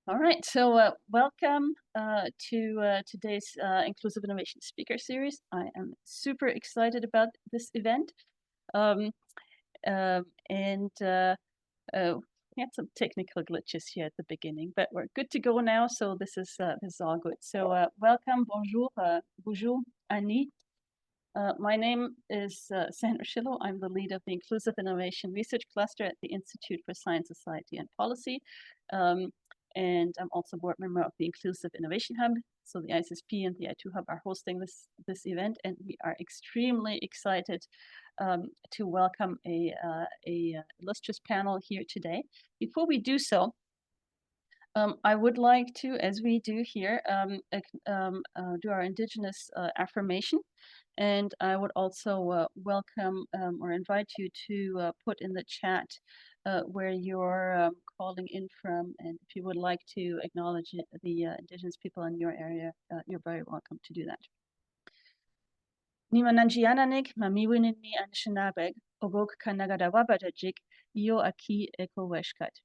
All right, so welcome to today's Inclusive Innovation Speaker Series. I am super excited about this event. We had some technical glitches here at the beginning, but we're good to go now, so this is all good. So welcome, bonjour, bonjour, Annie. My name is Sandra Schillo. I'm the lead of the Inclusive Innovation Research Cluster at the Institute for Science, Society, and Policy. And I'm also board member of the Inclusive Innovation Hub. So the ISSP and the I2 Hub are hosting this event, and we are extremely excited to welcome a illustrious panel here today. Before we do so, I would like to, as we do here, do our Indigenous affirmation. And I would also welcome or invite you to put in the chat where you're calling in from. And if you would like to acknowledge the Indigenous people in your area, you're very welcome to do that. Nimananjiananik mamiwinin mi anshinabeg obok kanagadawabatajik iyo aki eko weshkat.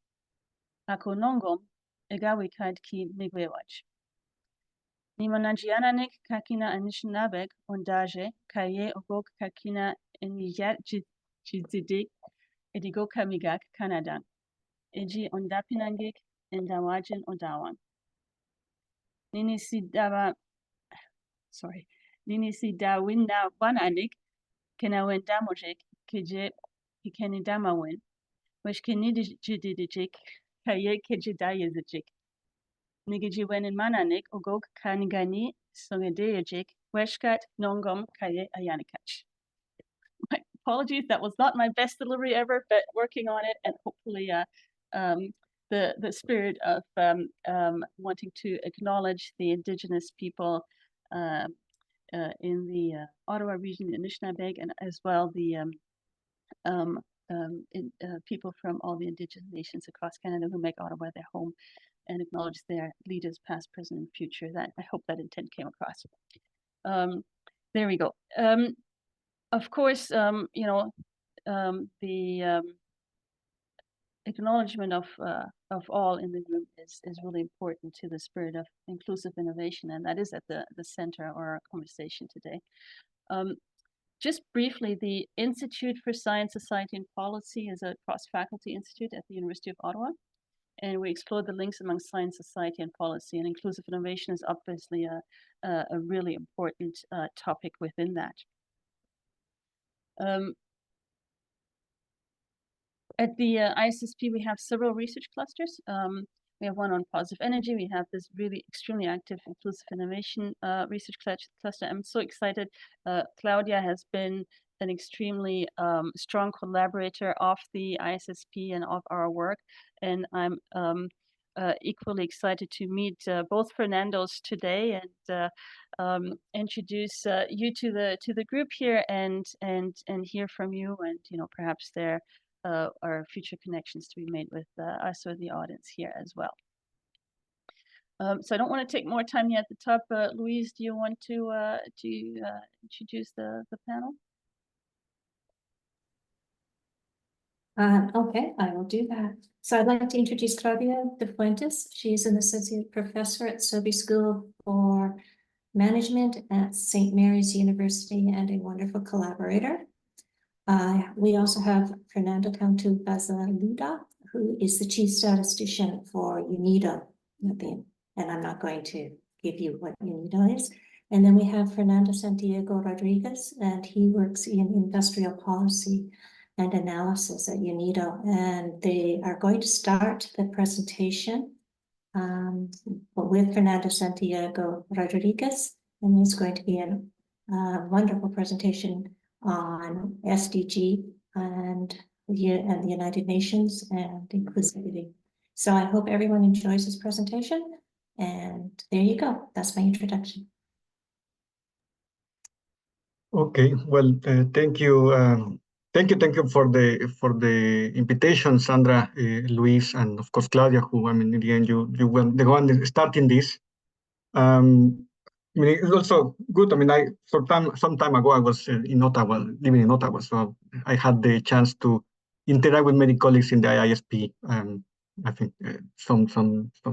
Ako nongom egawikad ki migwewach. Nimananjiananik kakina anishinabeg ondaje kaye ogok kakina eniyat jizidik edigo kamigak Kanadan. Eji ondapinangik endawajin odawan. Ninisi dawinda wananik kenawendamojik keje hikenidamawin. Weshkenidijidijik kaye kejidayezijik. Nigijiwenin mananik ogok kanigani songedejik weshkat nongom kaye ayanikach. My apologies, that was not my best delivery ever, but working on it, and hopefully the spirit of wanting to acknowledge the Indigenous people in the Ottawa region, the Anishinaabeg, and as well the people from all the Indigenous nations across Canada who make Ottawa their home, and acknowledge their leaders, past, present, and future. That I hope that intent came across. There we go. Of course, the acknowledgement of all in the room is really important to the spirit of inclusive innovation, and that is at the center of our conversation today. Just briefly, the Institute for Science, Society, and Policy is a cross-faculty institute at the University of Ottawa, and we explore the links among science, society, and policy, and inclusive innovation is obviously a really important topic within that. At the ISSP, we have several research clusters. We have one on positive energy. We have this really extremely active inclusive innovation research cluster. I'm so excited. Claudia has been an extremely strong collaborator of the ISSP and of our work. And I'm equally excited to meet both Fernandos today and introduce you to the group here and hear from you, and perhaps there are future connections to be made with us or the audience here as well. So I don't want to take more time here at the top. Louise, do you want to introduce the panel? Okay, I will do that. So I'd like to introduce Claudia De Fuentes. She's an associate professor at Sobey School for Management at St. Mary's University and a wonderful collaborator. We also have Fernando Cantu Bazaluda, who is the chief statistician for UNIDO, and I'm not going to give you what UNIDO is. And then we have Fernando Santiago Rodriguez, and he works in industrial policy and analysis at UNIDO, and they are going to start the presentation with Fernando Santiago Rodriguez, and it's going to be a wonderful presentation on SDG and the United Nations and inclusivity. So I hope everyone enjoys this presentation, and there you go. That's my introduction. Okay, well, thank you. Thank you for the invitation, Sandra, Luis, and of course Claudia, who in the end you were the one starting this. It's also good. Some time ago I was in Ottawa, living in Ottawa, so I had the chance to interact with many colleagues in the ISP I think some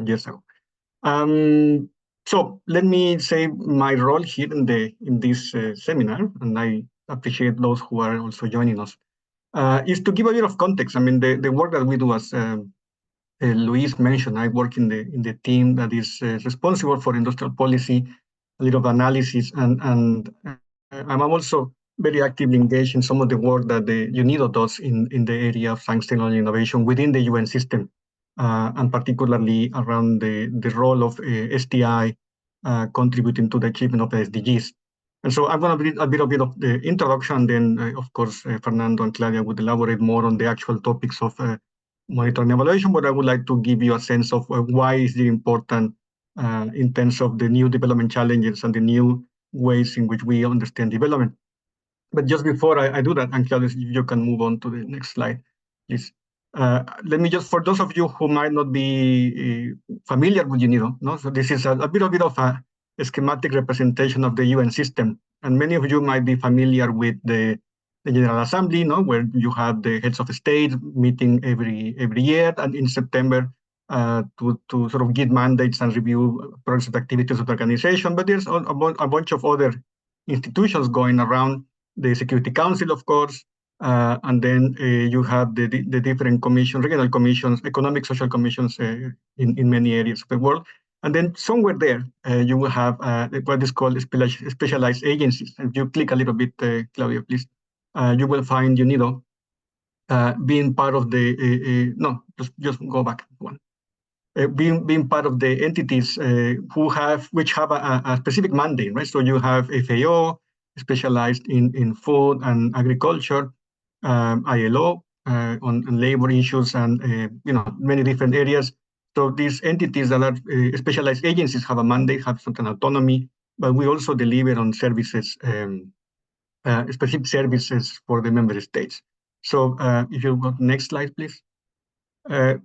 years ago. So let me say my role here in this seminar, and I appreciate those who are also joining us, is to give a bit of context. I mean, the work that we do, as Luis mentioned, I work in the team that is responsible for industrial policy, a little of analysis, and I'm also very actively engaged in some of the work that the UNIDO does in the area of science, technology, innovation within the UN system, and particularly around the role of STI contributing to the achievement of the SDGs. And so I'm going to read a bit of the introduction, then of course Fernando and Claudia would elaborate more on the actual topics of monitoring and evaluation, but I would like to give you a sense of why is it important in terms of the new development challenges and the new ways in which we understand development. But just before I do that, and Claudia, you can move on to the next slide, please. Let me just, for those of you who might not be familiar with UNIDO, no? So this is a bit of a schematic representation of the UN system. And many of you might be familiar with the General Assembly, no? Where you have the heads of state meeting every year, and in September to sort of give mandates and review progress of activities of the organization. But there's a bunch of other institutions going around, the Security Council, of course, and then you have the different commissions, regional commissions, economic, social commissions in many areas of the world. And then somewhere there, you will have what is called specialized agencies. If you click a little bit, Claudia, please, you will find UNIDO being part of the, no, just go back one. Being part of the entities which have a specific mandate, right? So you have FAO, specialized in food and agriculture, ILO on labor issues, and many different areas. So these entities that are specialized agencies have a mandate, have certain autonomy, but we also deliver on services, specific services for the member states. So if you go to next slide, please.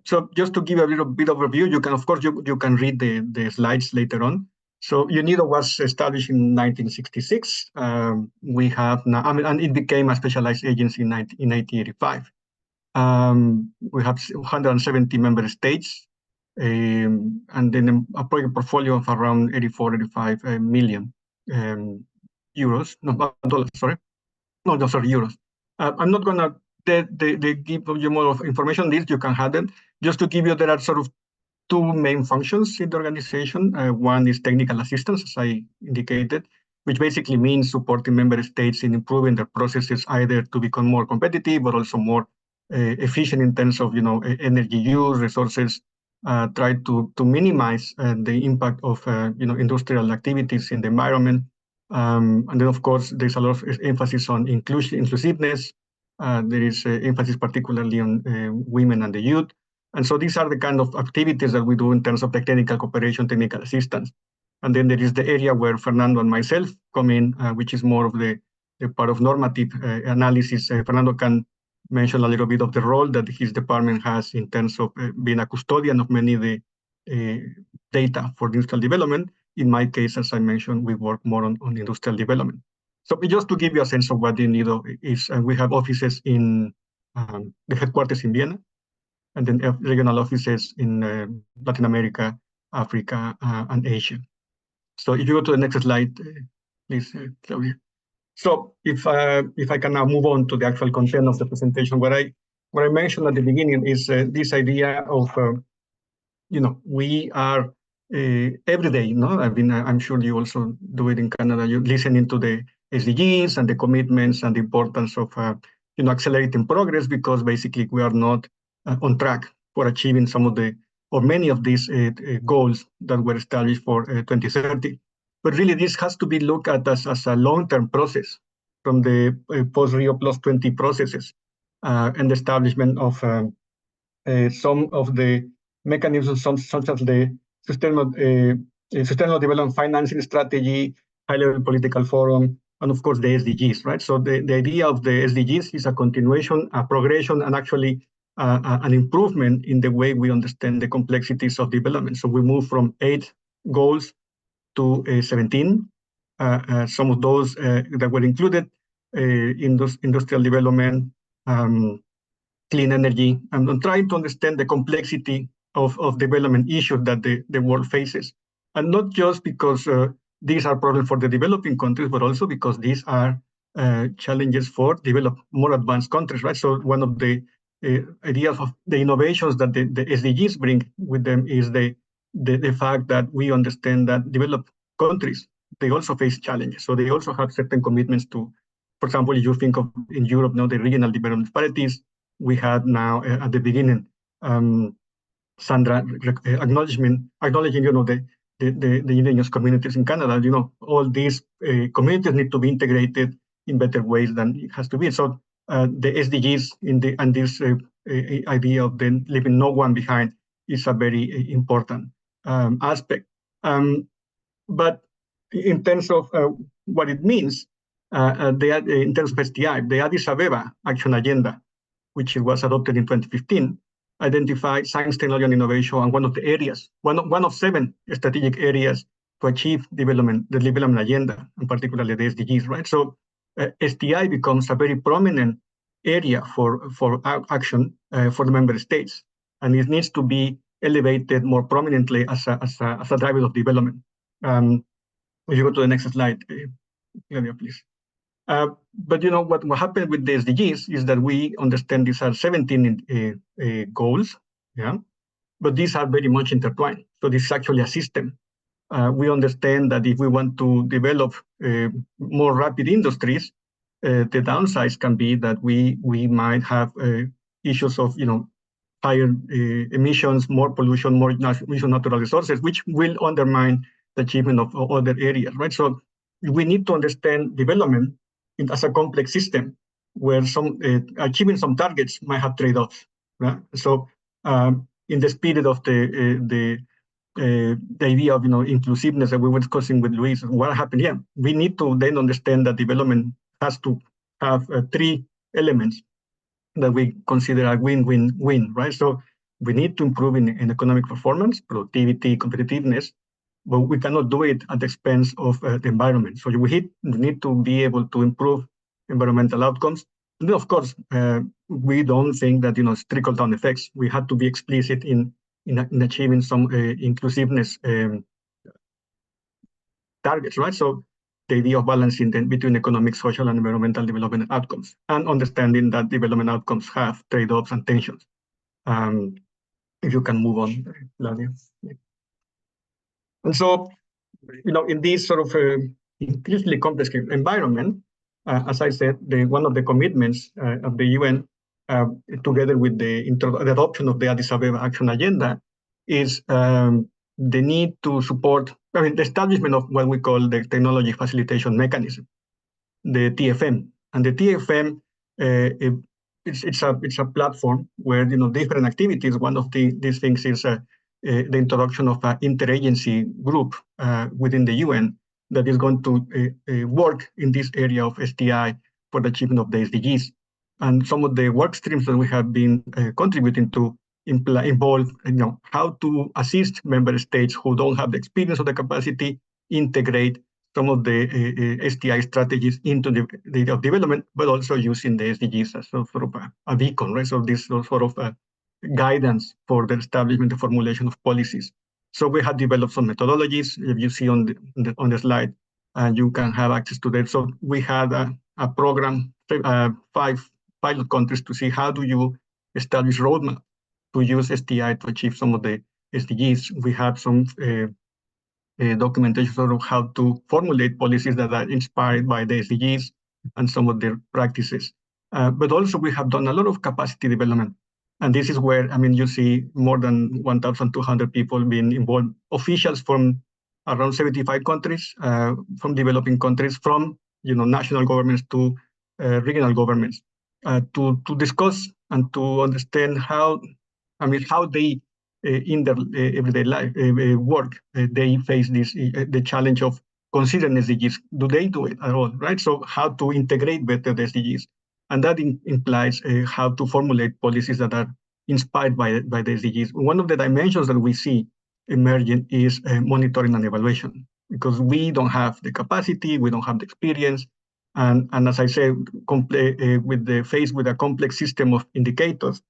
So just to give a little bit of review, you can, of course, you can read the slides later on. So UNIDO was established in 1966. We have now, and it became a specialized agency in 1985. We have 170 member states, and then a project portfolio of around 85 million euros, no, dollars, sorry. No, sorry, euros. I'm not going to they give you more of information on this. You can have them. Just to give you, there are sort of two main functions in the organization. One is technical assistance, as I indicated, which basically means supporting member states in improving their processes, either to become more competitive, but also more efficient in terms of energy use, resources, try to minimize the impact of industrial activities in the environment. And then, of course, there's a lot of emphasis on inclusiveness. There is emphasis particularly on women and the youth. And so these are the kind of activities that we do in terms of the technical cooperation, technical assistance. And then there is the area where Fernando and myself come in, which is more of the part of normative analysis. Fernando can mention a little bit of the role that his department has in terms of being a custodian of many of the data for industrial development. In my case, as I mentioned, we work more on industrial development. So just to give you a sense of what the UNIDO is, we have offices in the headquarters in Vienna, and then regional offices in Latin America, Africa, and Asia. So if you go to the next slide, please, Claudia. So if I can now move on to the actual content of the presentation, what I mentioned at the beginning is this idea of we are every day, I mean, I'm sure you also do it in Canada. You're listening to the SDGs and the commitments and the importance of accelerating progress, because basically we are not on track for achieving some of or many of these goals that were established for 2030. But really, this has to be looked at as a long-term process from the post-Rio Plus 20 processes and the establishment of some of the mechanisms, such as the Sustainable Development Financing Strategy, High-Level Political Forum, and of course the SDGs, right? So the idea of the SDGs is a continuation, a progression, and actually an improvement in the way we understand the complexities of development. So we move from 8 goals to 17. Some of those that were included in those industrial development, clean energy, and trying to understand the complexity of development issues that the world faces. And not just because these are problems for the developing countries, but also because these are challenges for developed, more advanced countries, right? So one of the ideas of the innovations that the SDGs bring with them is the fact that we understand that developed countries, they also face challenges. So they also have certain commitments to, for example, if you think of in Europe now, the regional development disparities, we had now at the beginning, Sandra acknowledging, the indigenous communities in Canada. All these communities need to be integrated in better ways than it has to be. So the SDGs and this idea of then leaving no one behind is a very important aspect. But in terms of what it means, in terms of STI, the Addis Ababa Action Agenda, which was adopted in 2015, identified science, technology, and innovation and one of the areas, one of 7 strategic areas to achieve the development agenda, and particularly the SDGs, right? So STI becomes a very prominent area for action for the member states, and it needs to be elevated more prominently as a driver of development. If you go to the next slide, Claudia, please. But what happened with the SDGs is that we understand these are 17 goals, yeah, but these are very much intertwined. So this is actually a system. We understand that if we want to develop more rapid industries, the downsides can be that we might have issues of higher emissions, more pollution, more use of natural resources, which will undermine the achievement of other areas, right? So we need to understand development as a complex system where achieving some targets might have trade-offs. Right? So in the spirit of the idea of inclusiveness that we were discussing with Luis, what happened here? We need to then understand that development has to have 3 elements that we consider a win-win-win, right? So we need to improve in economic performance, productivity, competitiveness, but we cannot do it at the expense of the environment. So we need to be able to improve environmental outcomes. And then, of course, we don't think that trickle-down effects. We have to be explicit in achieving some inclusiveness targets, right? So the idea of balancing between economic, social, and environmental development outcomes, and understanding that development outcomes have trade-offs and tensions. If you can move on, Claudia. And so, in this sort of increasingly complex environment, as I said, one of the commitments of the UN, together with the adoption of the Addis Ababa Action Agenda, is the need to support, the establishment of what we call the Technology Facilitation Mechanism, the TFM. And the TFM, it's a platform where different activities. One of these things is the introduction of an interagency group within the UN that is going to work in this area of STI for the achievement of the SDGs. And some of the work streams that we have been contributing to involve how to assist member states who don't have the experience or the capacity, integrate some of the STI strategies into the area of development, but also using the SDGs as sort of a beacon, right? So this sort of guidance for the establishment, the formulation of policies. So we have developed some methodologies. If you see on the slide, you can have access to that. So we had a program, 5 pilot countries, to see how do you establish roadmap to use STI to achieve some of the SDGs. We have some documentation of how to formulate policies that are inspired by the SDGs and some of their practices. But also we have done a lot of capacity development. And this is where, you see more than 1,200 people being involved, officials from around 75 countries, from developing countries, from national governments to regional governments, to discuss and to understand how they in their everyday life work, they face the challenge of considering SDGs. Do they do it at all, right? So how to integrate better the SDGs. And that implies how to formulate policies that are inspired by the SDGs. One of the dimensions that we see emerging is monitoring and evaluation, because we don't have the capacity, we don't have the experience, and as I said, faced with a complex system of indicators,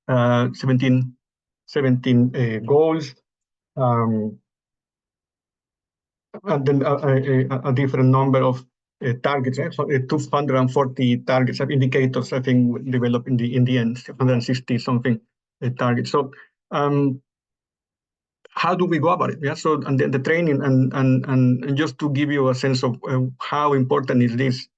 17 17 goals, and then a different number of targets. Right? So 240 targets of indicators, I think, developed in the end, 160 something targets. So how do we go about it? Yeah. So and the training and just to give you a sense of how important is this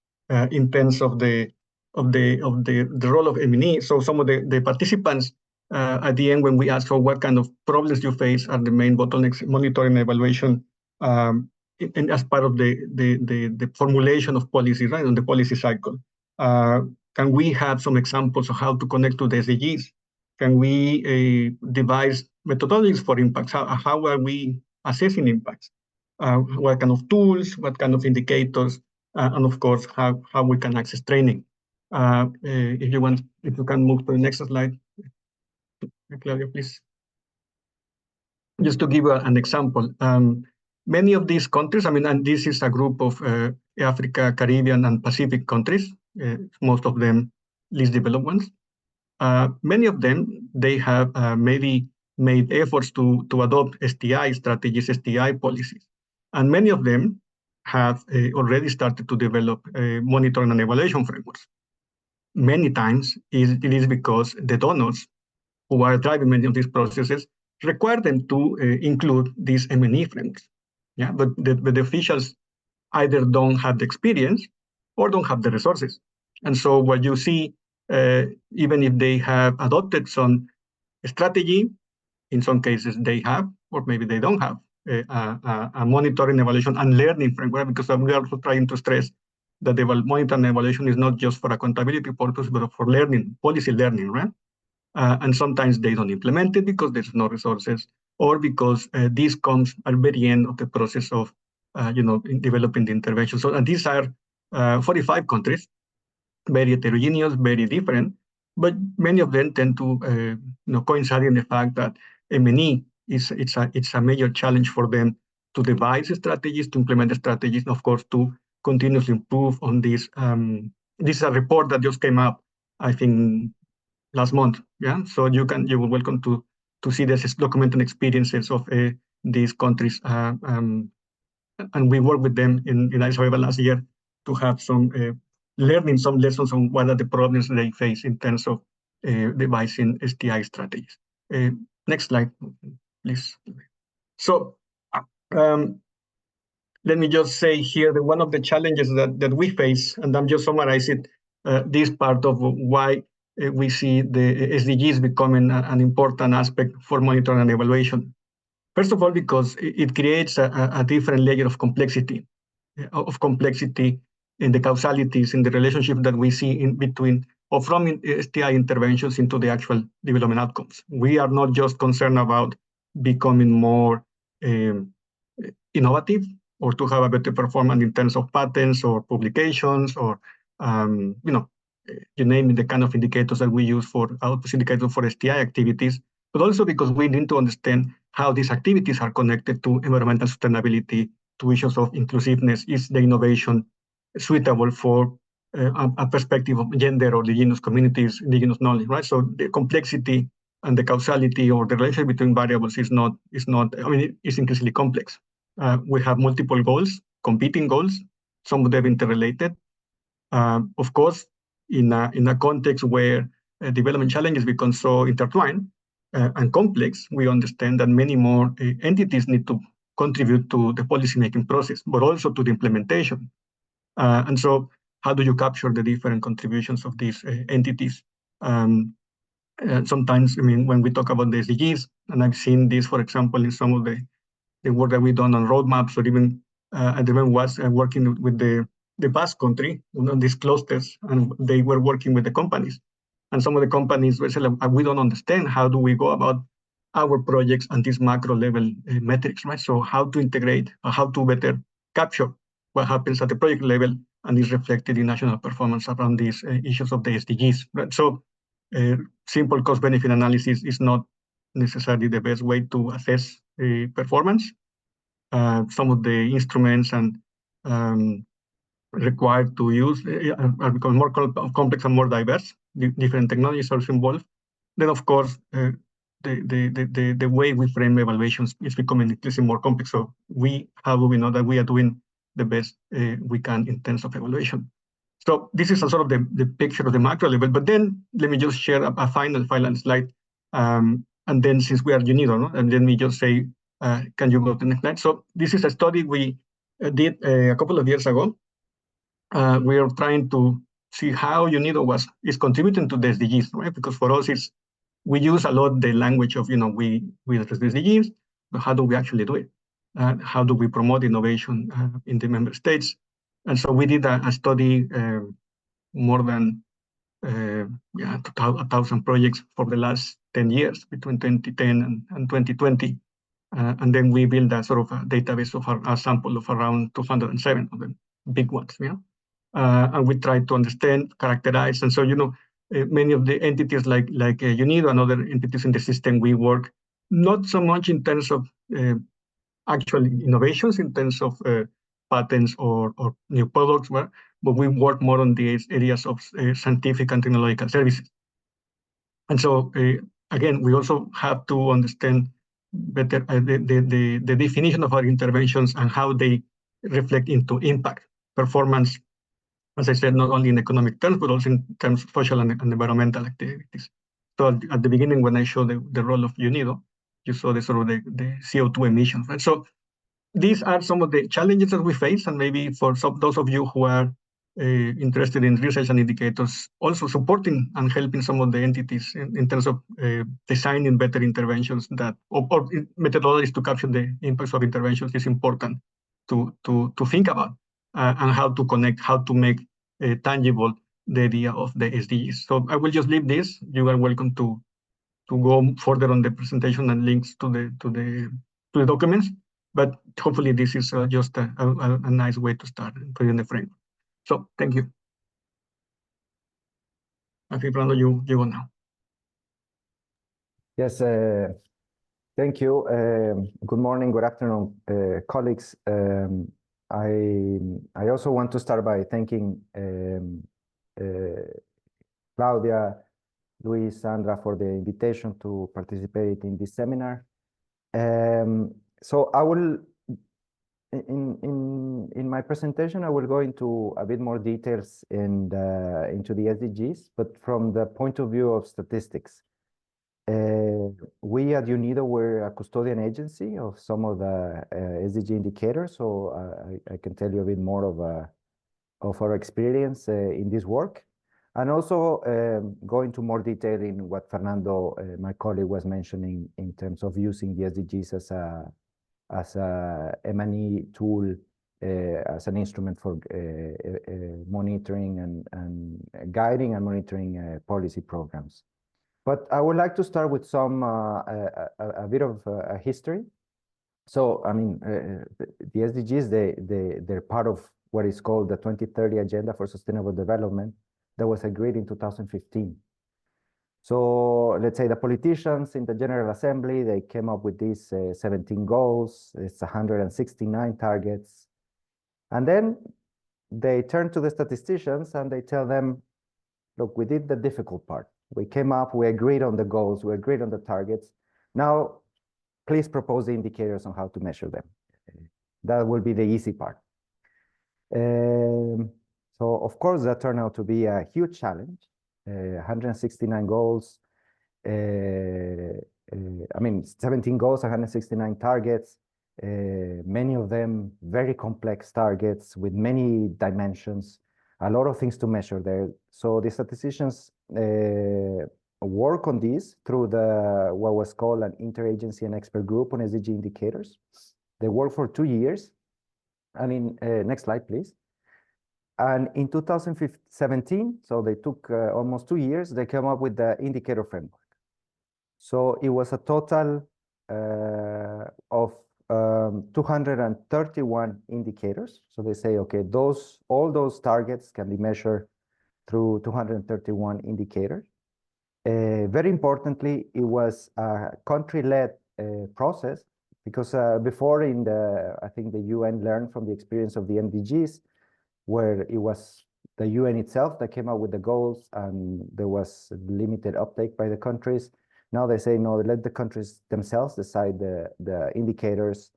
in terms of the role of M&E. So some of the participants at the end, when we ask for what kind of problems you face, are the main bottlenecks, monitoring and evaluation, and as part of the formulation of policy, right, on the policy cycle. Can we have some examples of how to connect to the SDGs? Can we devise methodologies for impacts? How are we assessing impacts? What kind of tools, what kind of indicators, and of course, how we can access training. If you can move to the next slide, Claudia, please. Just to give an example, many of these countries, I mean, and this is a group of Africa, Caribbean, and Pacific countries, most of them least developed ones. Many of them, they have maybe made efforts to adopt STI strategies, STI policies. And many of them have already started to develop monitoring and evaluation frameworks. Many times it is because the donors who are driving many of these processes require them to include these M&E frameworks. Yeah, but the officials either don't have the experience or don't have the resources. And so what you see, even if they have adopted some strategy, in some cases they have, or maybe they don't have a monitoring, evaluation, and learning framework, because we are also trying to stress that the monitoring and evaluation is not just for accountability purposes, but for learning, policy learning, right? And sometimes they don't implement it because there's no resources, or because this comes at the very end of the process of in developing the intervention. So, and these are 45 countries, very heterogeneous, very different, but many of them tend to coincide in the fact that M&E it's a major challenge for them to devise strategies, to implement strategies, and of course to continuously improve on this. This is a report that just came up, I think, last month. Yeah, so you were welcome to see this documented experiences of these countries, and we worked with them in Addis Ababa last year to have some learning some lessons on what are the problems they face in terms of devising STI strategies. Next slide, please. So let me just say here that one of the challenges that we face, and I'm just summarizing this part of why we see the SDGs becoming an important aspect for monitoring and evaluation. First of all, because it creates a different layer of complexity in the causalities, in the relationship that we see in between or from STI interventions into the actual development outcomes. We are not just concerned about becoming more innovative or to have a better performance in terms of patents or publications or you name it, the kind of indicators that we use for output indicators for STI activities, but also because we need to understand how these activities are connected to environmental sustainability, to issues of inclusiveness. Is the innovation suitable for a perspective of gender or indigenous communities, indigenous knowledge, right? So the complexity and the causality or the relationship between variables is not. I mean, it's increasingly complex. We have multiple goals, competing goals, some of them interrelated. Of course, in a context where development challenges become so intertwined and complex, we understand that many more entities need to contribute to the policymaking process, but also to the implementation. And so how do you capture the different contributions of these entities? Sometimes, I mean, when we talk about the SDGs, and I've seen this, for example, in some of the work that we've done on roadmaps, or even I remember was working with the Basque country on these clusters, and they were working with the companies. And some of the companies were saying, we don't understand how do we go about our projects and these macro level metrics, right? So how to integrate, or how to better capture what happens at the project level and is reflected in national performance around these issues of the SDGs. Right? So simple cost-benefit analysis is not necessarily the best way to assess performance. Some of the instruments and required to use are becoming more complex and more diverse. Different technologies are involved. Then, of course, the way we frame evaluations is becoming increasingly more complex. So how do we know that we are doing the best we can in terms of evaluation? So this is a sort of the picture of the macro level, but then let me just share a final slide. And then since we are UNIDO, no? And let me just say, can you go to the next slide? So this is a study we did a couple of years ago. We are trying to see how UNIDO is contributing to the SDGs, right? Because for us, we use a lot the language of, we address the SDGs, but how do we actually do it? How do we promote innovation in the member states? And so we did a study, more than 1,000 projects for the last 10 years, between 2010 and 2020. And then we built a sort of a database of a sample of around 207 of the big ones. And we tried to understand, characterize, and so many of the entities like UNIDO and other entities in the system, we work not so much in terms of actual innovations, in terms of patents or new products, but we work more on the areas of scientific and technological services. And so again, we also have to understand better the definition of our interventions and how they reflect into impact, performance, as I said, not only in economic terms, but also in terms of social and environmental activities. So at the beginning, when I showed the role of UNIDO, you saw the sort of the CO2 emissions, right? So these are some of the challenges that we face, and maybe for those of you who are interested in research and indicators, also supporting and helping some of the entities in terms of designing better interventions or methodologies to capture the impacts of interventions is important to think about, and how to connect, how to make tangible the idea of the SDGs. So I will just leave this. You are welcome to go further on the presentation and links to the documents. But hopefully this is just a nice way to start putting the framework. So thank you. I think, Fernando, you go now. Yes, thank you. Good morning, good afternoon, colleagues. I also want to start by thanking Claudia, Luis, Sandra for the invitation to participate in this seminar. So I will, in my presentation, I will go into a bit more details into the SDGs, but from the point of view of statistics. We at UNIDO were a custodian agency of some of the SDG indicators, so I can tell you a bit more of our experience in this work. And also go into more detail in what Fernando, my colleague, was mentioning in terms of using the SDGs as a M&E tool, as an instrument for monitoring and guiding and monitoring policy programs. But I would like to start with some a bit of a history. So I mean, the SDGs, they're part of what is called the 2030 Agenda for Sustainable Development that was agreed in 2015. So let's say the politicians in the General Assembly, they came up with these 17 goals, it's 169 targets. And then they turn to the statisticians and they tell them, look, we did the difficult part. We came up, we agreed on the goals, we agreed on the targets. Now, please propose the indicators on how to measure them. That will be the easy part. So of course, that turned out to be a huge challenge. 169 goals, I mean, 17 goals, 169 targets, many of them very complex targets with many dimensions, a lot of things to measure there. So the statisticians work on this through what was called an interagency and expert group on SDG indicators. They worked for 2 years. I mean, next slide, please. And in 2017, so they took almost 2 years, they came up with the indicator framework. So it was a total of 231 indicators. So they say, okay, all those targets can be measured through 231 indicators. Very importantly, it was a country-led process because before I think the UN learned from the experience of the MDGs, where it was the UN itself that came up with the goals and there was limited uptake by the countries. Now they say, no, let the countries themselves decide the indicators.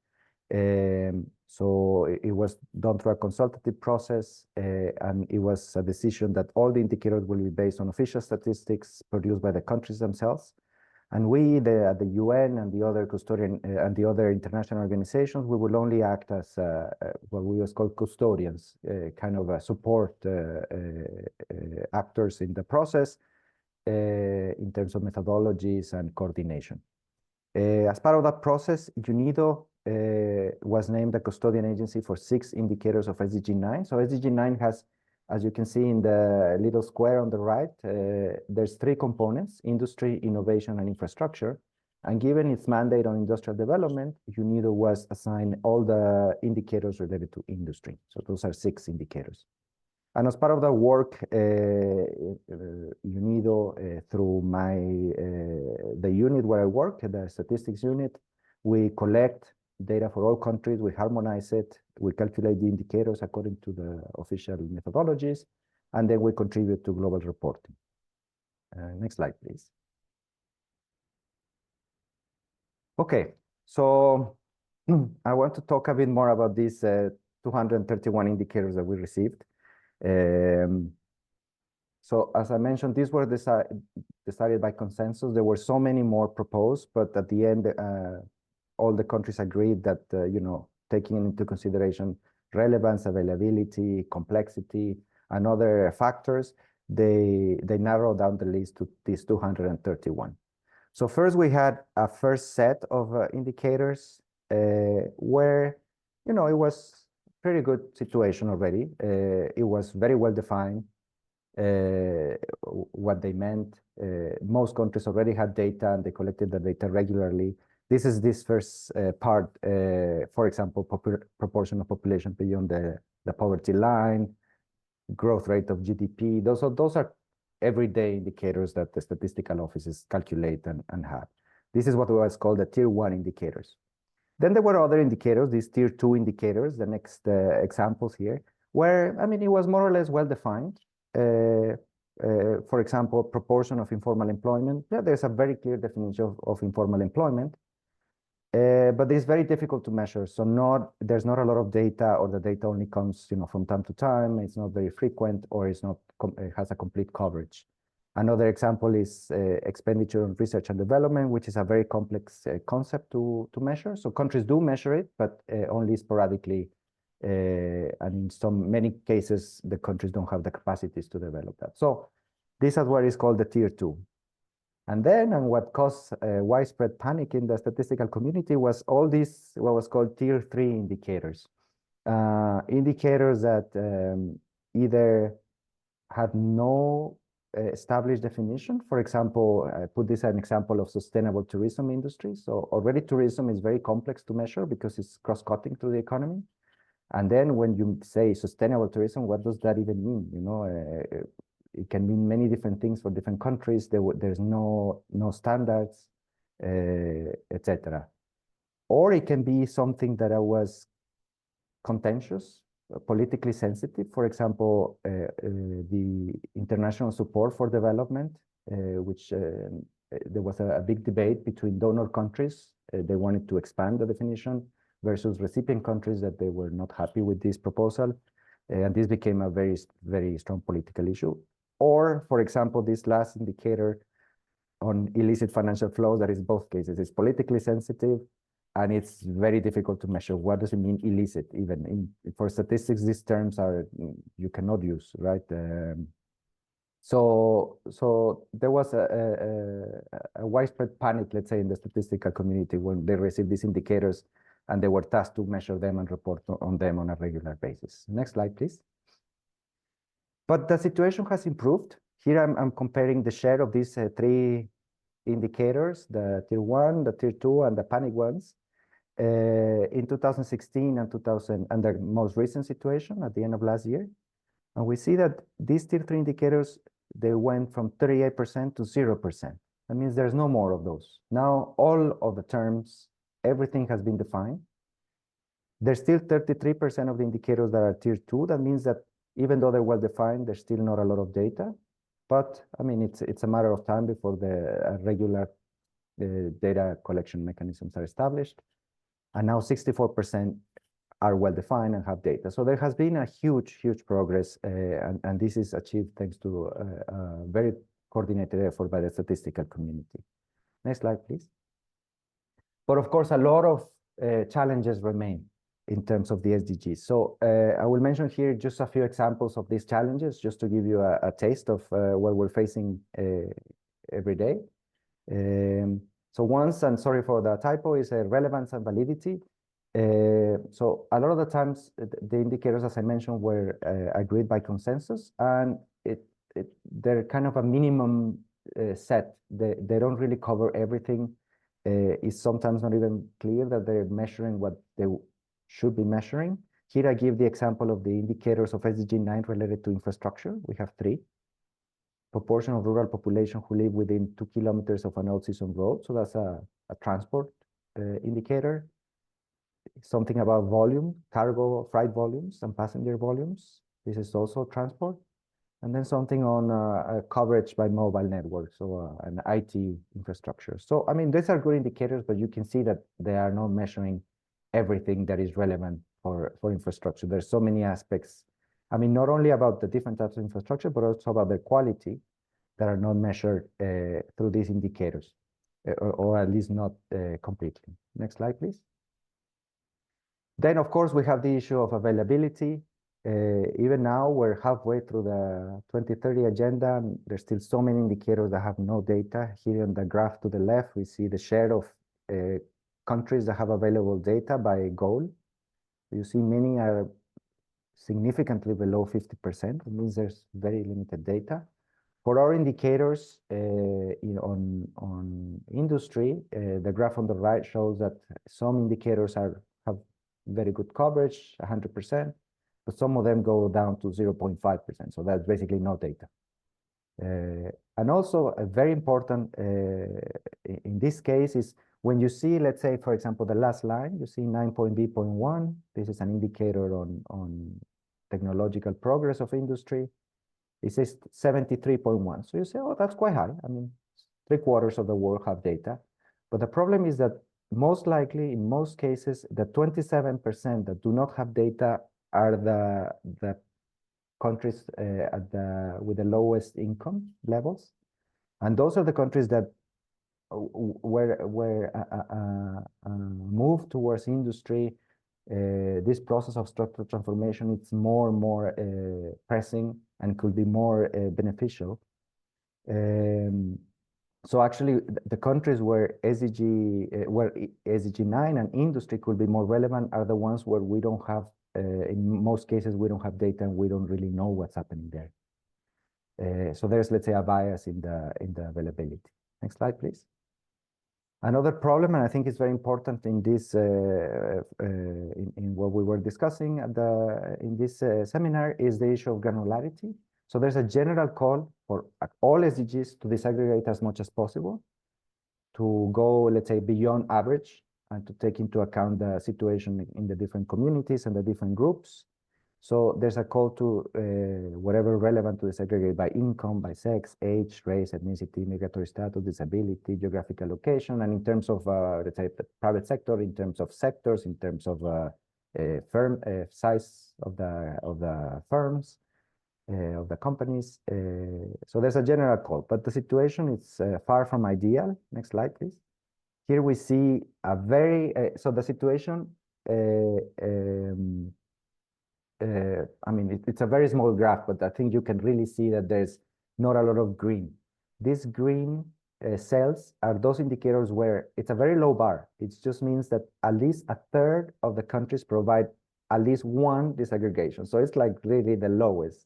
So it was done through a consultative process, and it was a decision that all the indicators will be based on official statistics produced by the countries themselves. And we, at the UN and the other custodian and the other international organizations, we will only act as what we was called custodians, kind of support actors in the process in terms of methodologies and coordination. As part of that process, UNIDO was named the custodian agency for 6 indicators of SDG 9. So SDG 9 has, as you can see in the little square on the right, there's 3 components: industry, innovation, and infrastructure. And given its mandate on industrial development, UNIDO was assigned all the indicators related to industry. So those are 6 indicators. And as part of the work, UNIDO, through the unit where I work, the statistics unit, we collect data for all countries, we harmonize it, we calculate the indicators according to the official methodologies, and then we contribute to global reporting. Next slide, please. Okay, so I want to talk a bit more about these 231 indicators that we received. So as I mentioned, these were decided by consensus. There were so many more proposed, but at the end, all the countries agreed that, you know, taking into consideration relevance, availability, complexity, and other factors, they narrowed down the list to these 231. So first we had a first set of indicators where, you know, it was pretty good situation already. It was very well defined what they meant. Most countries already had data and they collected the data regularly. This is this first part, for example, proportion of population beyond the poverty line, growth rate of GDP. Those are everyday indicators that the statistical offices calculate and have. This is what was called the tier 1 indicators. Then there were other indicators, these tier 2 indicators, the next examples here, where, I mean, it was more or less well defined. For example, proportion of informal employment. Yeah, there's a very clear definition of informal employment, but it's very difficult to measure. So there's not a lot of data, or the data only comes, you know, from time to time. It's not very frequent, or it has a complete coverage. Another example is expenditure on research and development, which is a very complex concept to measure. So countries do measure it, but only sporadically. And in many cases, the countries don't have the capacities to develop that. So this is what is called the tier 2. And what caused widespread panic in the statistical community was all these, what was called tier 3 indicators. Indicators that either had no established definition. For example, I put this as an example of sustainable tourism industry. So already tourism is very complex to measure because it's cross-cutting through the economy. And then when you say sustainable tourism, what does that even mean? You know, it can mean many different things for different countries. There's no standards, etc. Or it can be something that was contentious, politically sensitive. For example, the international support for development, which there was a big debate between donor countries. They wanted to expand the definition versus recipient countries that they were not happy with this proposal. And this became a very, very strong political issue. Or, for example, this last indicator on illicit financial flows, that is both cases. It's politically sensitive, and it's very difficult to measure. What does it mean, illicit? Even for statistics, these terms you cannot use, right? So there was a widespread panic, let's say, in the statistical community when they received these indicators, and they were tasked to measure them and report on them on a regular basis. Next slide, please. But the situation has improved. Here I'm comparing the share of these 3 indicators, the tier 1, the tier 2, and the panic ones, in 2016 and the most recent situation at the end of last year. And we see that these tier 3 indicators, they went from 38% to 0%. That means there's no more of those. Now, all of the terms, everything has been defined. There's still 33% of the indicators that are tier 2. That means that even though they're well defined, there's still not a lot of data. But I mean, it's a matter of time before the regular data collection mechanisms are established. And now 64% are well-defined and have data. So there has been a huge progress, and this is achieved thanks to a very coordinated effort by the statistical community. Next slide, please. But of course, a lot of challenges remain in terms of the SDGs. So I will mention here just a few examples of these challenges, just to give you a taste of what we're facing every day. So once, and sorry for the typo, is relevance and validity. So a lot of the times, the indicators, as I mentioned, were agreed by consensus, and they're kind of a minimum set. They don't really cover everything. It's sometimes not even clear that they're measuring what they should be measuring. Here I give the example of the indicators of SDG 9 related to infrastructure. We have 3. Proportion of rural population who live within 2 kilometers of an all-season road. So that's a transport indicator. Something about volume, cargo, freight volumes, and passenger volumes. This is also transport. And then something on coverage by mobile networks, so an IT infrastructure. So, I mean, these are good indicators, but you can see that they are not measuring everything that is relevant for infrastructure. There's so many aspects. I mean, not only about the different types of infrastructure, but also about their quality that are not measured through these indicators, or at least not completely. Next slide, please. Then, of course, we have the issue of availability. Even now, we're halfway through the 2030 agenda, and there's still so many indicators that have no data. Here on the graph to the left, we see the share of countries that have available data by goal. You see many are significantly below 50%. It means there's very limited data. For our indicators on industry, the graph on the right shows that some indicators have very good coverage, 100%, but some of them go down to 0.5%. So that's basically no data. And also a very important in this case is when you see, let's say, for example, the last line, you see 9.B.1. This is an indicator on technological progress of industry. It says 73.1. So you say, oh, that's quite high. I mean, 3/4 of the world have data. But the problem is that most likely, in most cases, the 27% that do not have data are the countries with the lowest income levels. And those are the countries that where move towards industry, this process of structural transformation, it's more and more pressing and could be more beneficial. So actually, the countries where SDG 9 and industry could be more relevant are the ones where we don't have, in most cases, we don't have data and we don't really know what's happening there. So there's, let's say, a bias in the availability. Next slide, please. Another problem, and I think it's very important in this, in what we were discussing in this seminar, is the issue of granularity. So there's a general call for all SDGs to disaggregate as much as possible, to go, let's say, beyond average, and to take into account the situation in the different communities and the different groups. So there's a call to whatever relevant to disaggregate by income, by sex, age, race, ethnicity, migratory status, disability, geographical location, and in terms of, let's say, the private sector, in terms of sectors, in terms of firm size of the firms, of the companies. So there's a general call, but the situation is far from ideal. Next slide, please. Here we see a very, so the situation, I mean, it's a very small graph, but I think you can really see that there's not a lot of green. These green cells are those indicators where it's a very low bar. It just means that at least 1/3 of the countries provide at least one disaggregation. So it's like really the lowest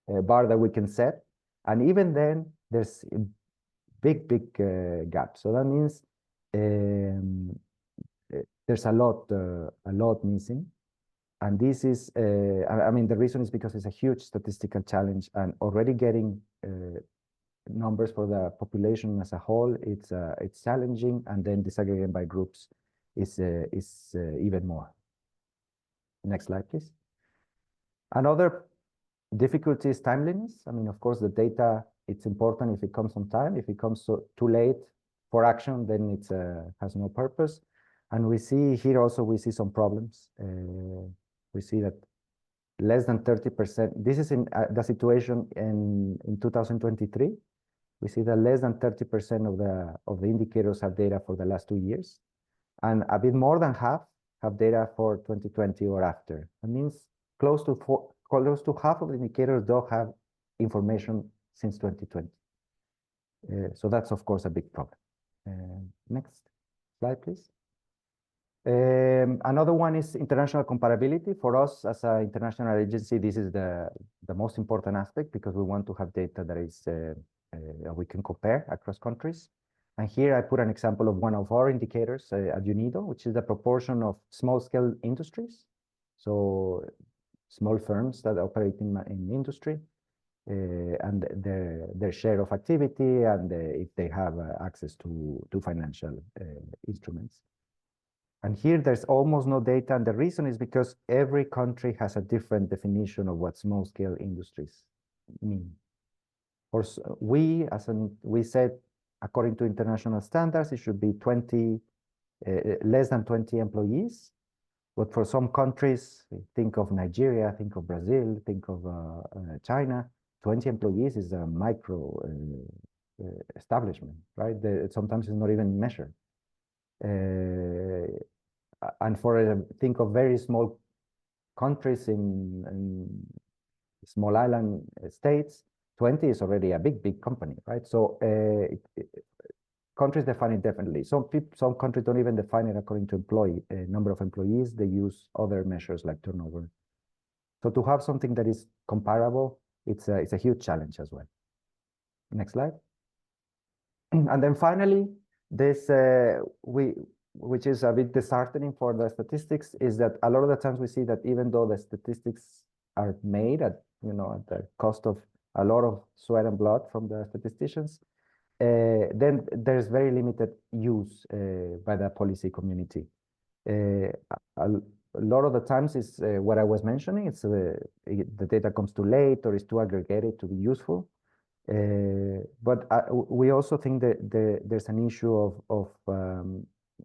bar that we can set. And even then, there's a big gap. So that means there's a lot missing. And this is, I mean, the reason is because it's a huge statistical challenge, and already getting numbers for the population as a whole, it's challenging, and then disaggregating by groups is even more. Next slide, please. Another difficulty is timeliness. I mean, of course, the data, it's important if it comes on time. If it comes too late, for action, then it has no purpose. And we see here also, we see some problems. We see that less than 30%, this is in the situation in 2023. We see that less than 30% of the indicators have data for the last 2 years, and a bit more than half have data for 2020 or after. That means close to half of the indicators don't have information since 2020. So that's of course a big problem. Next slide, please. Another one is international comparability. For us as an international agency, this is the most important aspect, because we want to have data that is we can compare across countries. And here I put an example of one of our indicators at UNIDO, which is the proportion of small-scale industries. So small firms that operate in industry, and their share of activity, and if they have access to financial instruments. And here there's almost no data, and the reason is because every country has a different definition of what small-scale industries mean. We said, according to international standards, it should be less than 20 employees. But for some countries, think of Nigeria, think of Brazil, think of China, 20 employees is a micro establishment, right? Sometimes it's not even measured. And think of very small countries in small island states, 20 is already a big company, right? So countries define it differently. Some countries don't even define it according to number of employees. They use other measures like turnover. So to have something that is comparable, it's a huge challenge as well. Next slide. And then finally, this which is a bit disheartening for the statistics, is that a lot of the times we see that even though the statistics are made at the cost of a lot of sweat and blood from the statisticians, then there's very limited use by the policy community. A lot of the times is what I was mentioning. It's the data comes too late, or is too aggregated to be useful. But we also think that there's an issue of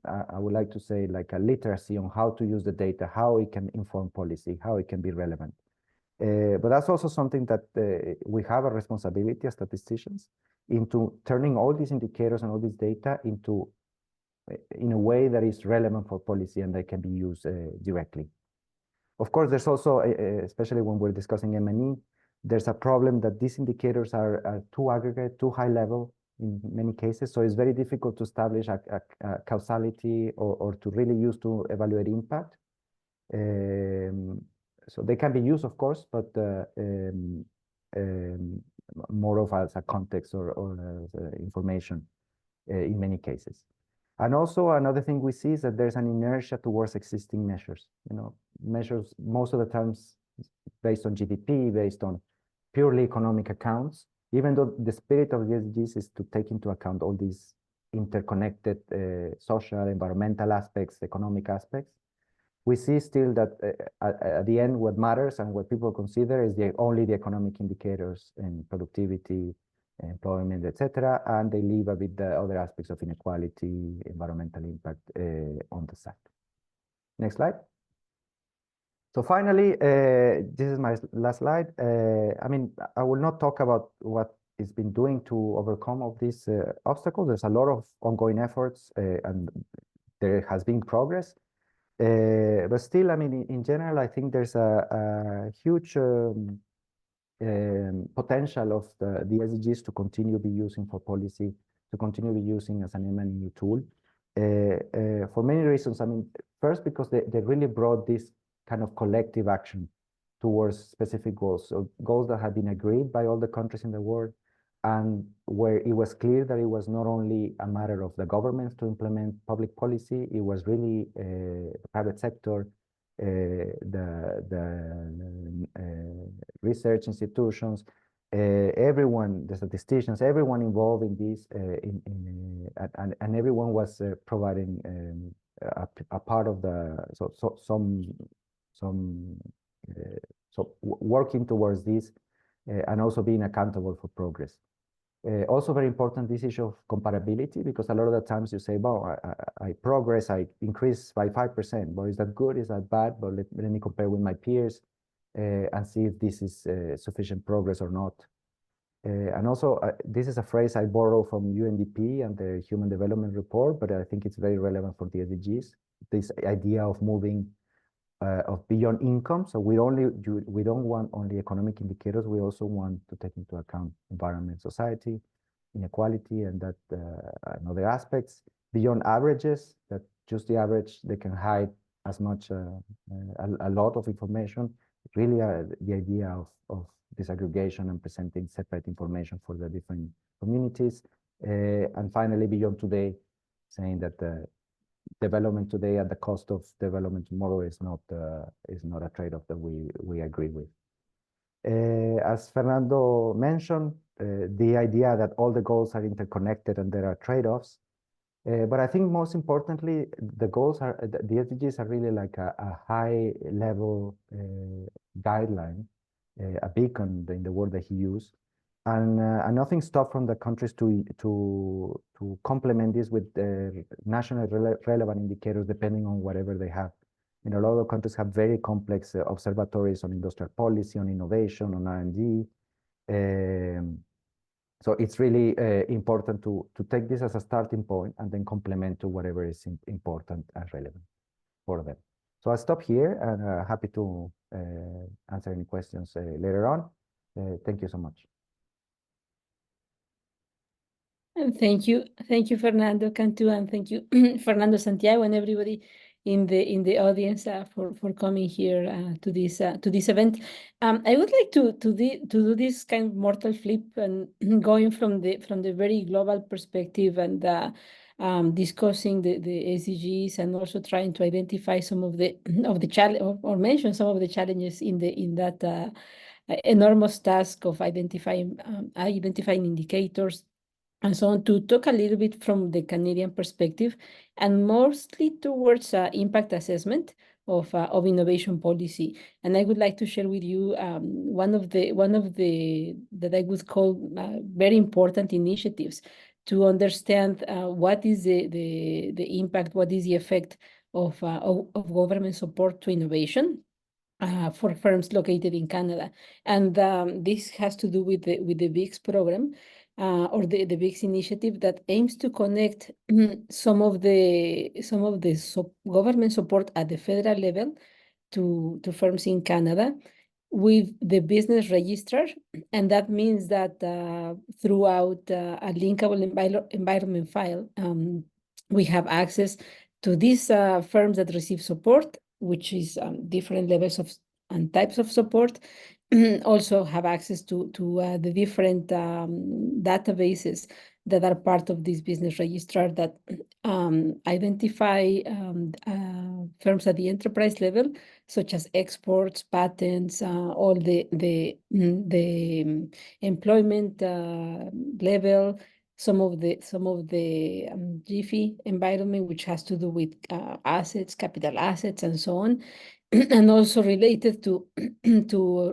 I would like to say, like a literacy on how to use the data, how it can inform policy, how it can be relevant. But that's also something that we have a responsibility as statisticians into turning all these indicators and all this data in a way that is relevant for policy and that can be used directly. Of course, there's also, especially when we're discussing M&E, there's a problem that these indicators are too aggregate, too high level in many cases. So it's very difficult to establish a causality or to really use to evaluate impact. So they can be used, of course, but more of as a context or information in many cases. And also another thing we see is that there's an inertia towards existing measures. Measures most of the times based on GDP, based on purely economic accounts, even though the spirit of the SDGs is to take into account all these interconnected social, environmental aspects, economic aspects. We see still that at the end, what matters and what people consider is only the economic indicators and productivity, employment, etc., and they leave a bit the other aspects of inequality, environmental impact on the side. Next slide. So finally, this is my last slide. I mean, I will not talk about what it's been doing to overcome all these obstacles. There's a lot of ongoing efforts, and there has been progress. But still, I mean, in general, I think there's a huge potential of the SDGs to continue be using for policy, to continue be using as an M&E tool. For many reasons. I mean, first, because they really brought this kind of collective action towards specific goals, so goals that have been agreed by all the countries in the world, and where it was clear that it was not only a matter of the governments to implement public policy, it was really the private sector, the research institutions, everyone, the statisticians, everyone involved in this, and everyone was providing a part of the, working towards this, and also being accountable for progress. Also very important, this issue of comparability, because a lot of the times you say, well, I progress, I increase by 5%, but is that good, is that bad? But let me compare with my peers and see if this is sufficient progress or not. And also, this is a phrase I borrow from UNDP and the Human Development Report, but I think it's very relevant for the SDGs. This idea of moving of beyond income. So we don't want only economic indicators. We also want to take into account environment, society, inequality, and that and other aspects beyond averages. That just the average, they can hide as much a lot of information. Really, the idea of disaggregation and presenting separate information for the different communities. And finally, beyond today, saying that development today at the cost of development tomorrow is not a trade-off that we agree with. As Fernando mentioned, the idea that all the goals are interconnected and there are trade-offs. But I think most importantly, the goals are, the SDGs are really like a high-level guideline, a beacon in the word that he used, and nothing stopped from the countries to complement this with national relevant indicators depending on whatever they have. You know, a lot of countries have very complex observatories on industrial policy, on innovation, on R&D. So it's really important to take this as a starting point and then complement to whatever is important and relevant for them. So I'll stop here and happy to answer any questions later on. Thank you so much. And thank you, Fernando Cantu, and thank you, Fernando Santiago, and everybody in the audience for coming here to this event. I would like to do this kind of mortal flip and going from the very global perspective and discussing the SDGs and also trying to identify some of the challenge or mention some of the challenges in that enormous task of identifying indicators and so on, to talk a little bit from the Canadian perspective and mostly towards impact assessment of innovation policy. And I would like to share with you one of the that I would call very important initiatives to understand what is the impact, what is the effect of government support to innovation for firms located in Canada. And this has to do with the BICS program, or the BICS initiative that aims to connect some of the government support at the federal level to firms in Canada with the business registrar. And that means that throughout a linkable environment file, we have access to these firms that receive support, which is different levels of and types of support. Also have access to the different databases that are part of this business registrar that identify firms at the enterprise level, such as exports, patents, all the employment level, some of the GIFI environment, which has to do with assets, capital assets, and so on. And also related to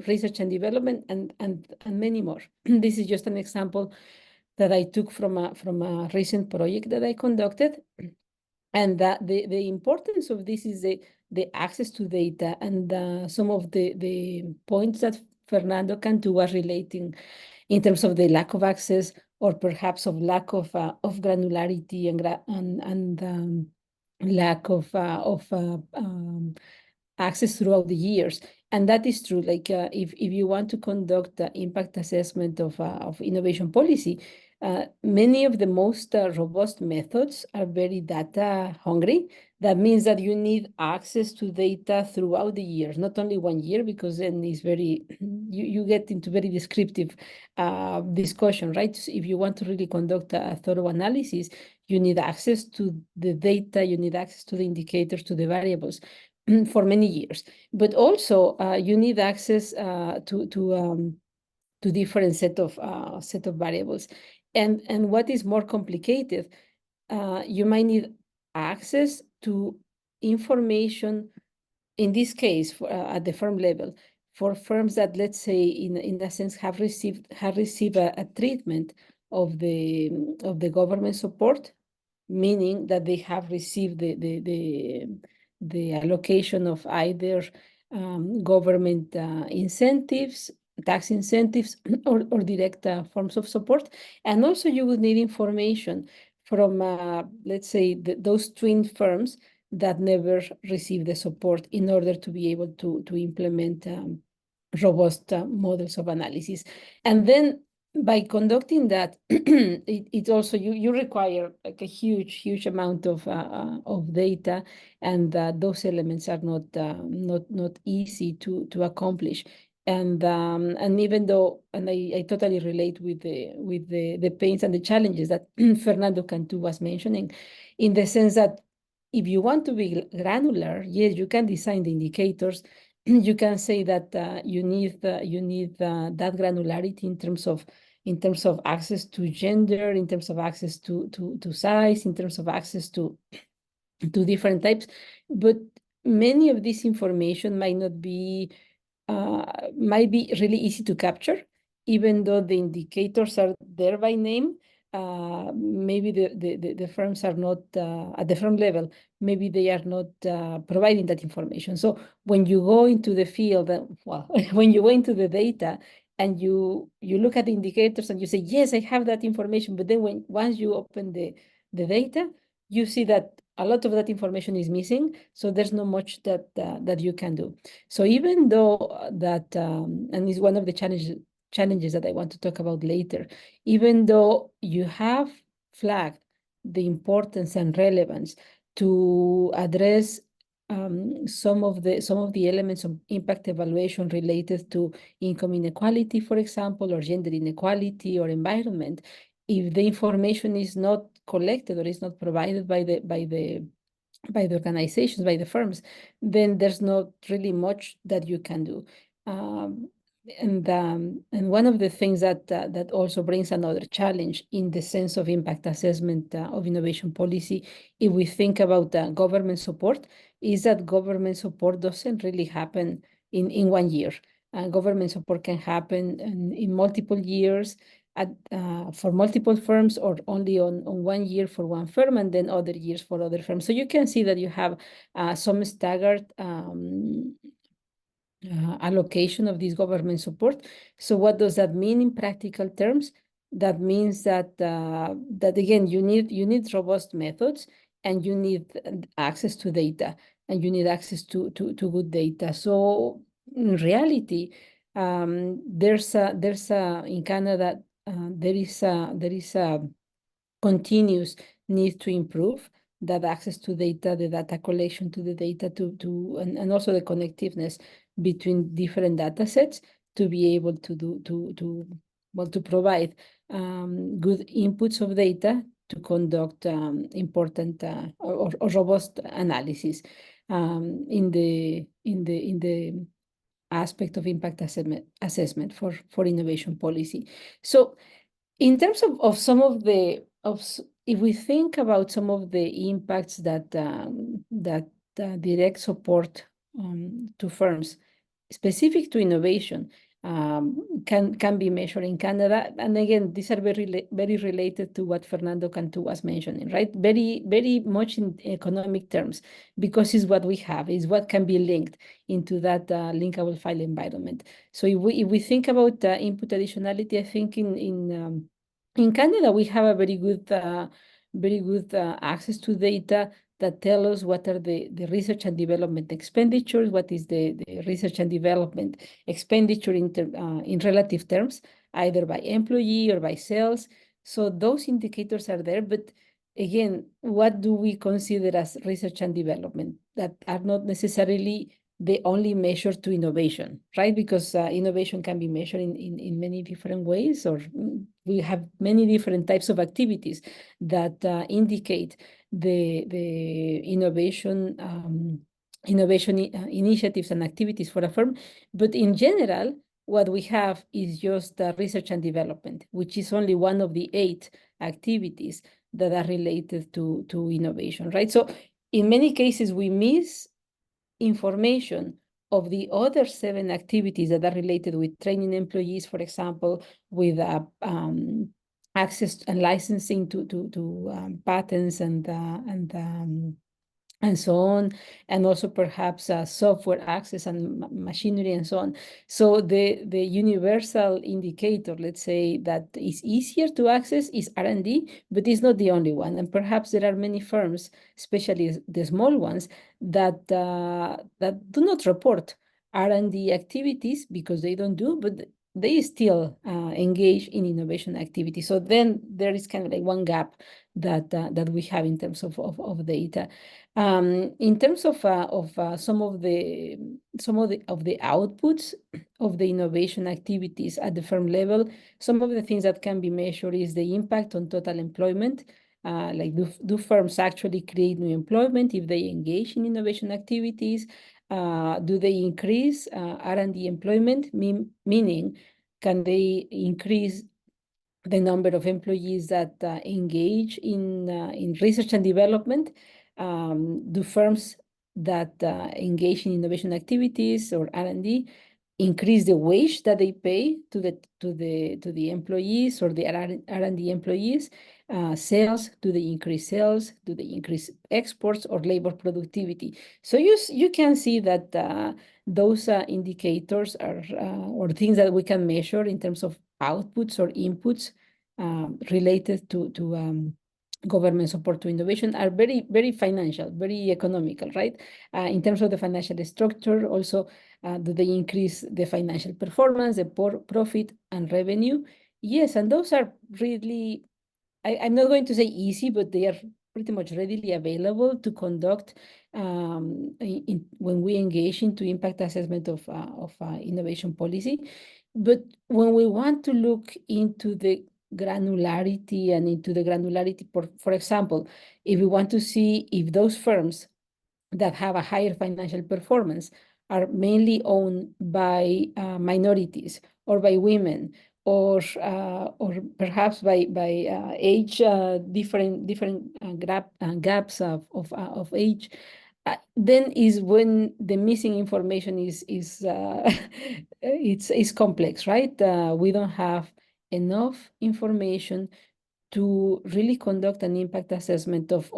research and development and many more. This is just an example that I took from a recent project that I conducted, and that the importance of this is the access to data and some of the points that Fernando Cantu was relating in terms of the lack of access or perhaps of lack of granularity and lack of access throughout the years. And that is true. Like if you want to conduct the impact assessment of innovation policy, many of the most robust methods are very data hungry. That means that you need access to data throughout the years, not only 1 year, because then it's very, you get into very descriptive discussion, right? So if you want to really conduct a thorough analysis, you need access to the data, you need access to the indicators, to the variables for many years. But also you need access to different set of variables. And what is more complicated, you might need access to information, in this case, for, at the firm level, for firms that, let's say, in a sense, have received a treatment of the government support, meaning that they have received the allocation of either government incentives, tax incentives, or direct forms of support. And also you would need information from, let's say, those twin firms that never received the support in order to be able to implement robust models of analysis. And then by conducting that, it also, you require like a huge amount of data, and those elements are not easy to accomplish. And even though, and I totally relate with the pains and the challenges that Fernando Cantu was mentioning, in the sense that if you want to be granular, yes, you can design the indicators. You can say that you need that granularity in terms of access to gender, in terms of access to size, in terms of access to different types. But many of this information might be really easy to capture, even though the indicators are there by name. Maybe the firms are not at the firm level. Maybe they are not providing that information. So when you go into the field, when you go into the data and you look at the indicators and you say, yes, I have that information, but then once you open the data, you see that a lot of that information is missing. So there's not much that you can do. So even though that, and it's one of the challenges that I want to talk about later, even though you have flagged the importance and relevance to address some of the elements of impact evaluation related to income inequality, for example, or gender inequality or environment, if the information is not collected or is not provided by the organizations, by the firms, then there's not really much that you can do. And one of the things that also brings another challenge in the sense of impact assessment of innovation policy, if we think about government support, is that government support doesn't really happen in 1 year. Government support can happen in multiple years for multiple firms, or only on 1 year for one firm, and then other years for other firms. So you can see that you have some staggered allocation of this government support. So what does that mean in practical terms? That means that again, you need robust methods, and you need access to data, and you need access to good data. So in reality, there's in Canada there is a continuous need to improve that access to data, the data collection to the data, and also the connectiveness between different data sets to be able to provide good inputs of data to conduct important or robust analysis in the aspect of impact assessment for innovation policy. So in terms of some of if we think about some of the impacts that direct support to firms specific to innovation can be measured in Canada, and again, these are very related to what Fernando Cantu was mentioning, right? Very much in economic terms, because it's what we have, is what can be linked into that linkable file environment. So if we think about input additionality, I think in Canada we have a very good access to data that tell us what are the research and development expenditures, what is the research and development expenditure in relative terms, either by employee or by sales. So those indicators are there, but again, what do we consider as research and development that are not necessarily the only measure to innovation, right? Because innovation can be measured in many different ways, or we have many different types of activities that indicate the innovation initiatives and activities for a firm. But in general, what we have is just research and development, which is only one of the 8 activities that are related to innovation, right? So in many cases, we miss information of the other 7 activities that are related with training employees, for example, with access and licensing to patents and so on, and also perhaps software access and machinery and so on. So the universal indicator, let's say, that is easier to access is R&D, but it's not the only one. And perhaps there are many firms, especially the small ones, that do not report R&D activities because they don't do, but they still engage in innovation activity. So then there is kind of like one gap that we have in terms of data. In terms of some of the outputs of the innovation activities at the firm level, some of the things that can be measured is the impact on total employment. Like do firms actually create new employment if they engage in innovation activities? Do they increase R&D employment? Meaning, can they increase the number of employees that engage in research and development? Do firms that engage in innovation activities or R&D increase the wage that they pay to the employees or the R&D employees? Sales, do they increase sales? Do they increase exports or labor productivity? So you can see that those indicators are or things that we can measure in terms of outputs or inputs related to government support to innovation are very, very financial, very economical, right? In terms of the financial structure, also, do they increase the financial performance, the profit and revenue? Yes, and those are really, I'm not going to say easy, but they are pretty much readily available to conduct when we engage into impact assessment of innovation policy. But when we want to look into the granularity and for example, if we want to see if those firms that have a higher financial performance are mainly owned by minorities or by women, or perhaps by age, different gaps of age, then is when the missing information is it's complex, right? We don't have enough information to really conduct an impact assessment of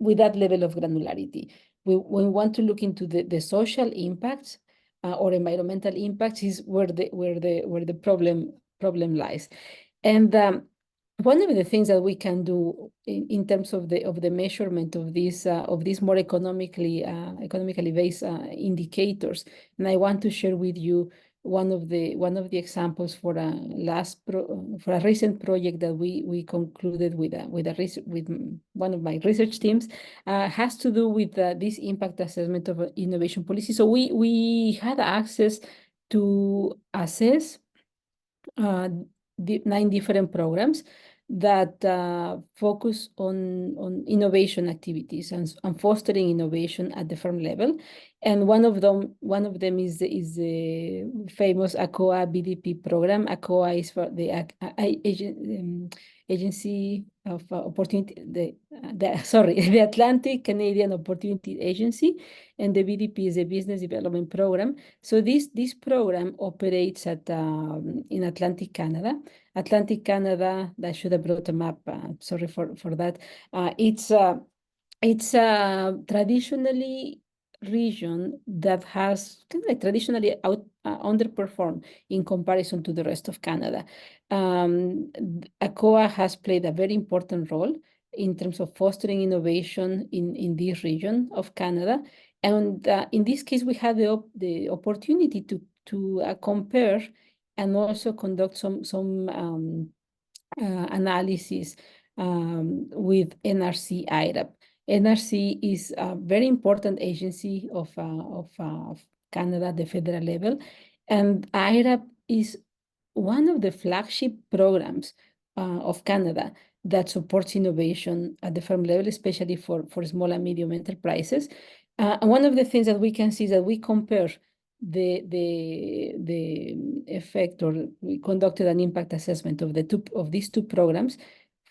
with that level of granularity. When we want to look into the social impacts or environmental impacts is where the problem lies. And one of the things that we can do in terms of the measurement of these more economically based indicators, and I want to share with you one of the examples for a recent project that we concluded with one of my research teams, has to do with this impact assessment of innovation policy. So we had access to assess the 9 different programs that focus on innovation activities and fostering innovation at the firm level. And one of them is the famous ACOA BDP program. ACOA is for the Agency of Opportunity, the Atlantic Canadian Opportunity Agency, and the BDP is a Business Development Program. So this program operates at in Atlantic Canada. Atlantic Canada, I should have brought a map, sorry for that. It's a traditionally region that has kind of like traditionally underperformed in comparison to the rest of Canada. ACOA has played a very important role in terms of fostering innovation in this region of Canada. And in this case, we had the opportunity to compare and also conduct some analysis with NRC IRAP. NRC is a very important agency of Canada, the federal level, and IRAP is one of the flagship programs of Canada that supports innovation at the firm level, especially for small and medium enterprises. And one of the things that we can see is that we compare the effect, or we conducted an impact assessment of these two programs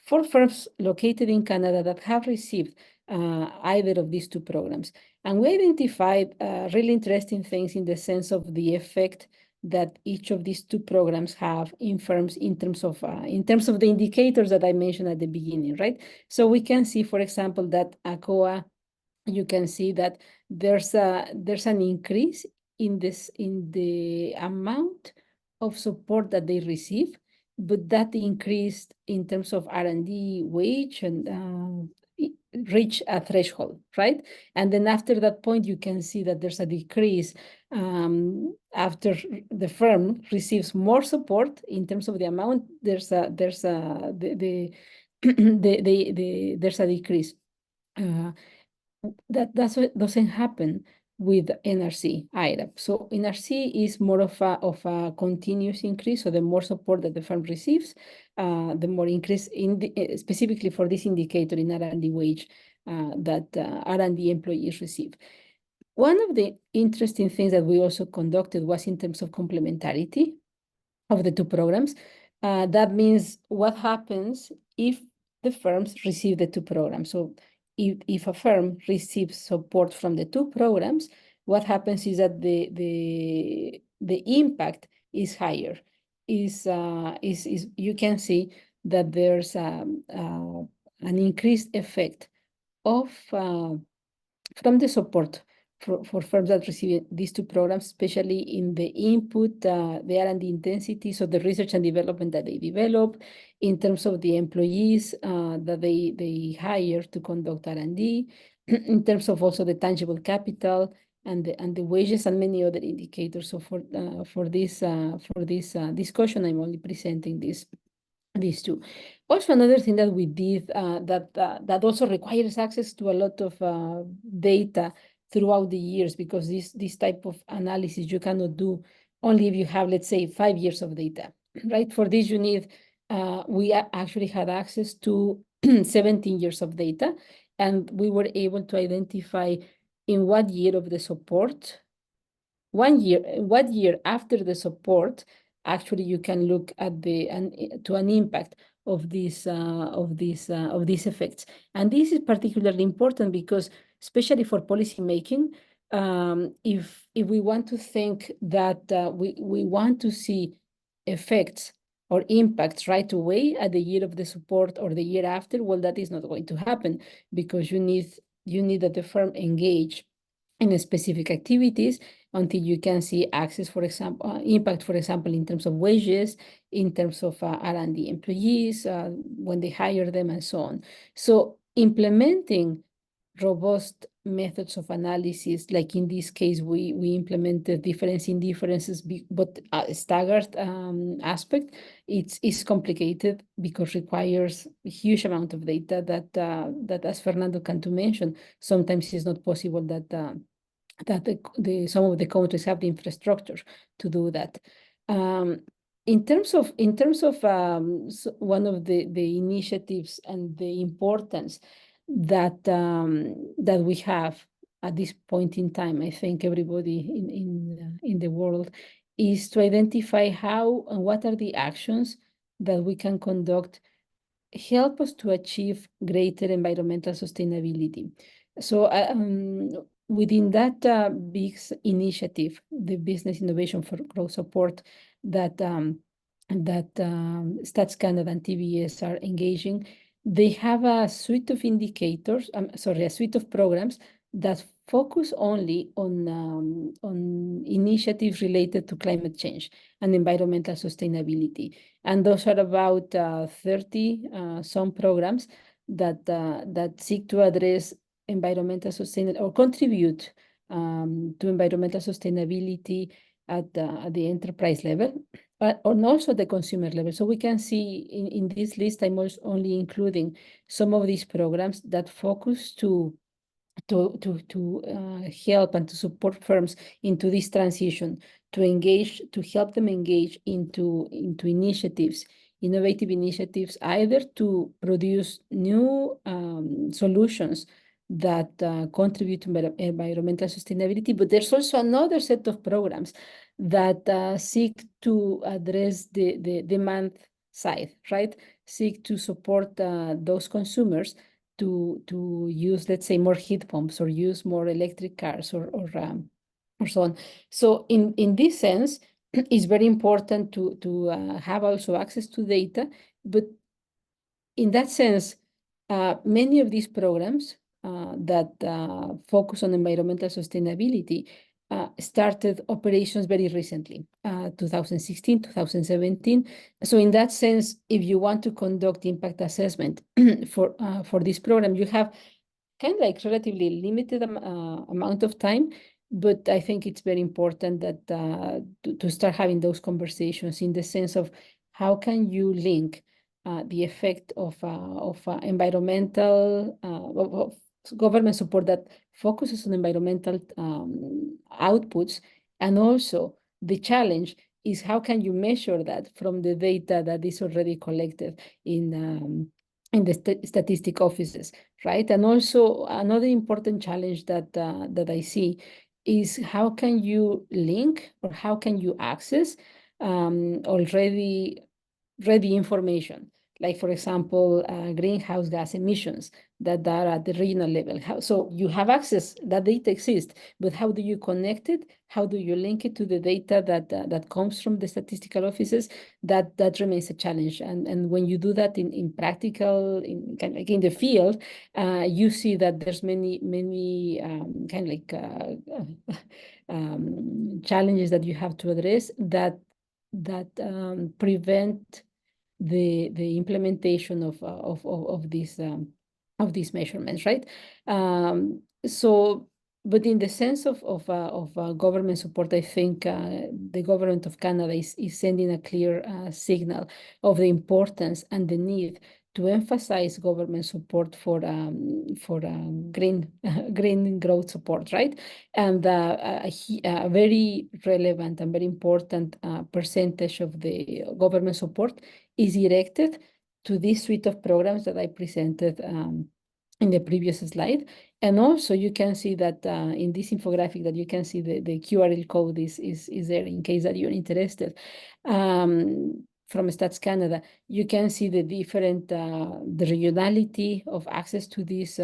for firms located in Canada that have received either of these two programs. And we identified really interesting things in the sense of the effect that each of these two programs have in terms of the indicators that I mentioned at the beginning, right? So we can see, for example, that ACOA, you can see that there's an increase in the amount of support that they receive, but that increased in terms of R&D wage and reach a threshold, right? And then after that point, you can see that there's a decrease after the firm receives more support in terms of the amount. There's a there's a decrease. That doesn't happen with NRC either. So NRC is more of a continuous increase. So the more support that the firm receives, the more increase in specifically for this indicator in R&D wage that R&D employees receive. One of the interesting things that we also conducted was in terms of complementarity of the two programs. That means what happens if the firms receive the two programs. So if a firm receives support from the two programs, what happens is that the impact is higher. You can see that there's an increased effect of from the support for firms that receive these two programs, especially in the input, the R&D intensity, so the research and development that they develop, in terms of the employees that they hire to conduct R&D, in terms of also the tangible capital and the wages and many other indicators. So for this discussion, I'm only presenting these two. Also, another thing that we did that also requires access to a lot of data throughout the years, because this type of analysis you cannot do only if you have, let's say, 5 years of data, right? For this, you need, we actually had access to 17 years of data, and we were able to identify in what year of the support, what year after the support, actually you can look at to an impact of these effects. And this is particularly important because, especially for policy making, if we want to think that we want to see effects or impacts right away at the year of the support or the year after, well, that is not going to happen, because you need that the firm engage in specific activities until you can see access, for example, impact, for example, in terms of wages, in terms of R&D employees, when they hire them, and so on. So implementing robust methods of analysis, like in this case, we implemented difference in differences, but staggered aspect. It's complicated because requires a huge amount of data that as Fernando Cantu mentioned, sometimes it's not possible that some of the countries have the infrastructure to do that. In terms of one of the initiatives and the importance that we have at this point in time, I think everybody in the world, is to identify how and what are the actions that we can conduct help us to achieve greater environmental sustainability. So within that big initiative, the Business Innovation for Growth Support that Stats Canada and TBS are engaging, they have a suite of indicators, a suite of programs that focus only on initiatives related to climate change and environmental sustainability. And those are about 30 some programs that seek to address environmental sustainability or contribute to environmental sustainability at the enterprise level, but also the consumer level. So we can see in this list, I'm only including some of these programs that focus to help and to support firms into this transition, to help them engage into initiatives, innovative initiatives, either to produce new solutions that contribute to environmental sustainability, but there's also another set of programs that seek to address the demand side, right? Seek to support those consumers to use, let's say, more heat pumps or use more electric cars or so on. So in this sense, it's very important to have also access to data, but in that sense, many of these programs that focus on environmental sustainability started operations very recently, 2016, 2017. So in that sense, if you want to conduct impact assessment for this program, you have kind of like relatively limited amount of time, but I think it's very important that to start having those conversations in the sense of how can you link the effect of environmental of government support that focuses on environmental outputs, and also the challenge is how can you measure that from the data that is already collected in the statistic offices, right? And also another important challenge that that I see is how can you link or how can you access already ready information, like for example, greenhouse gas emissions that are at the regional level. So you have access, that data exists, but how do you connect it? How do you link it to the data that comes from the statistical offices? That remains a challenge. And when you do that in practical, in kind of like in the field, you see that there's many kind of like challenges that you have to address that prevent the implementation of these measurements, right? So, but in the sense of government support, I think the government of Canada is sending a clear signal of the importance and the need to emphasize government support for green green growth support, right? And a very relevant and very important percentage of the government support is directed to this suite of programs that I presented in the previous slide. And also you can see that in this infographic that you can see the QR code is there in case that you're interested. From Stats Canada, you can see the different, the regionality of access to these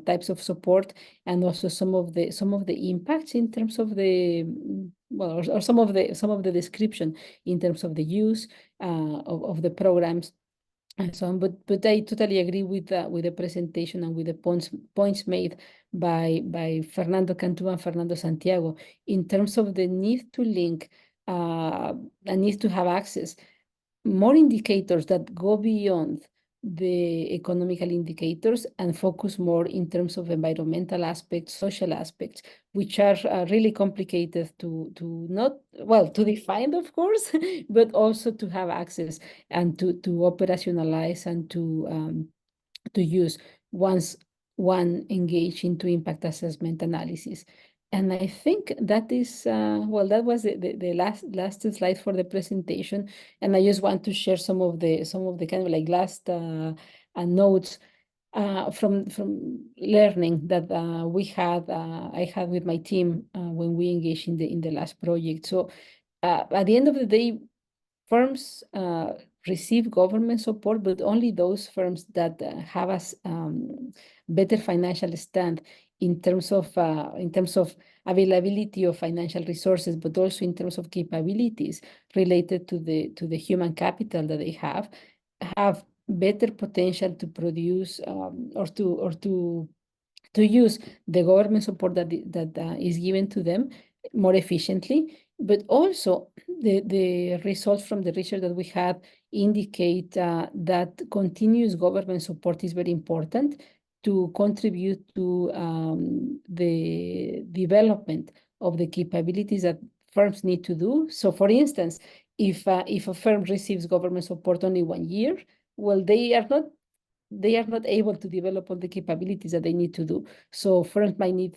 types of support, and also some of the impacts in terms of the, well, or some of the description in terms of the use of the programs and so on. But I totally agree with the presentation and with the points made by Fernando Cantu and Fernando Santiago in terms of the need to link and need to have access more indicators that go beyond the economical indicators and focus more in terms of environmental aspects, social aspects, which are really complicated to not, well, to define, of course, but also to have access and to operationalize and to use once one engage into impact assessment analysis. And I think that is, well, that was the last slide for the presentation. And I just want to share some of the kind of like last notes from learning that I had with my team when we engaged in the last project. So at the end of the day, firms receive government support, but only those firms that have a better financial stand in terms of availability of financial resources, but also in terms of capabilities related to the human capital that they have better potential to produce or to use the government support that is given to them more efficiently. But also the results from the research that we had indicate that continuous government support is very important to contribute to the development of the capabilities that firms need to do. So for instance, if a firm receives government support only 1 year, well, they are not able to develop all the capabilities that they need to do. So firms might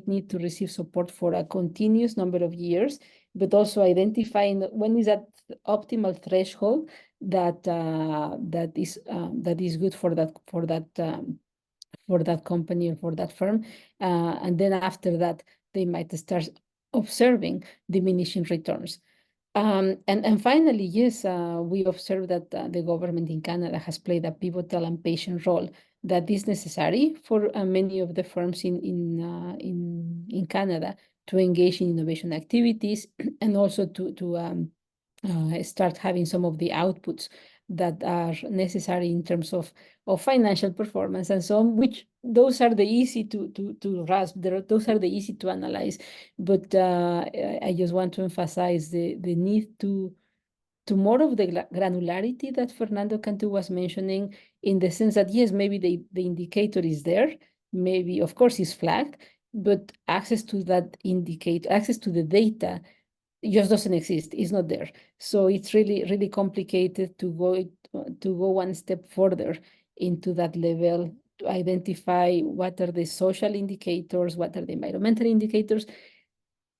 need to receive support for a continuous number of years, but also identifying when is that optimal threshold that is good for that company or for that firm, and then after that they might start observing diminishing returns. And finally, yes, we observe that the government in Canada has played a pivotal and patient role that is necessary for many of the firms in Canada engage in innovation activities, and also to start having some of the outputs that are necessary in terms of financial performance and so on, which those are the easy to grasp, those are the easy to analyze. But I just want to emphasize the need to more of the granularity that Fernando Cantu was mentioning, in the sense that, yes, maybe the indicator is there, maybe, of course, is flagged, but access to that indicator, access to the data just doesn't exist, it's not there. So it's really, really complicated to go one step further into that level, to identify what are the social indicators, what are the environmental indicators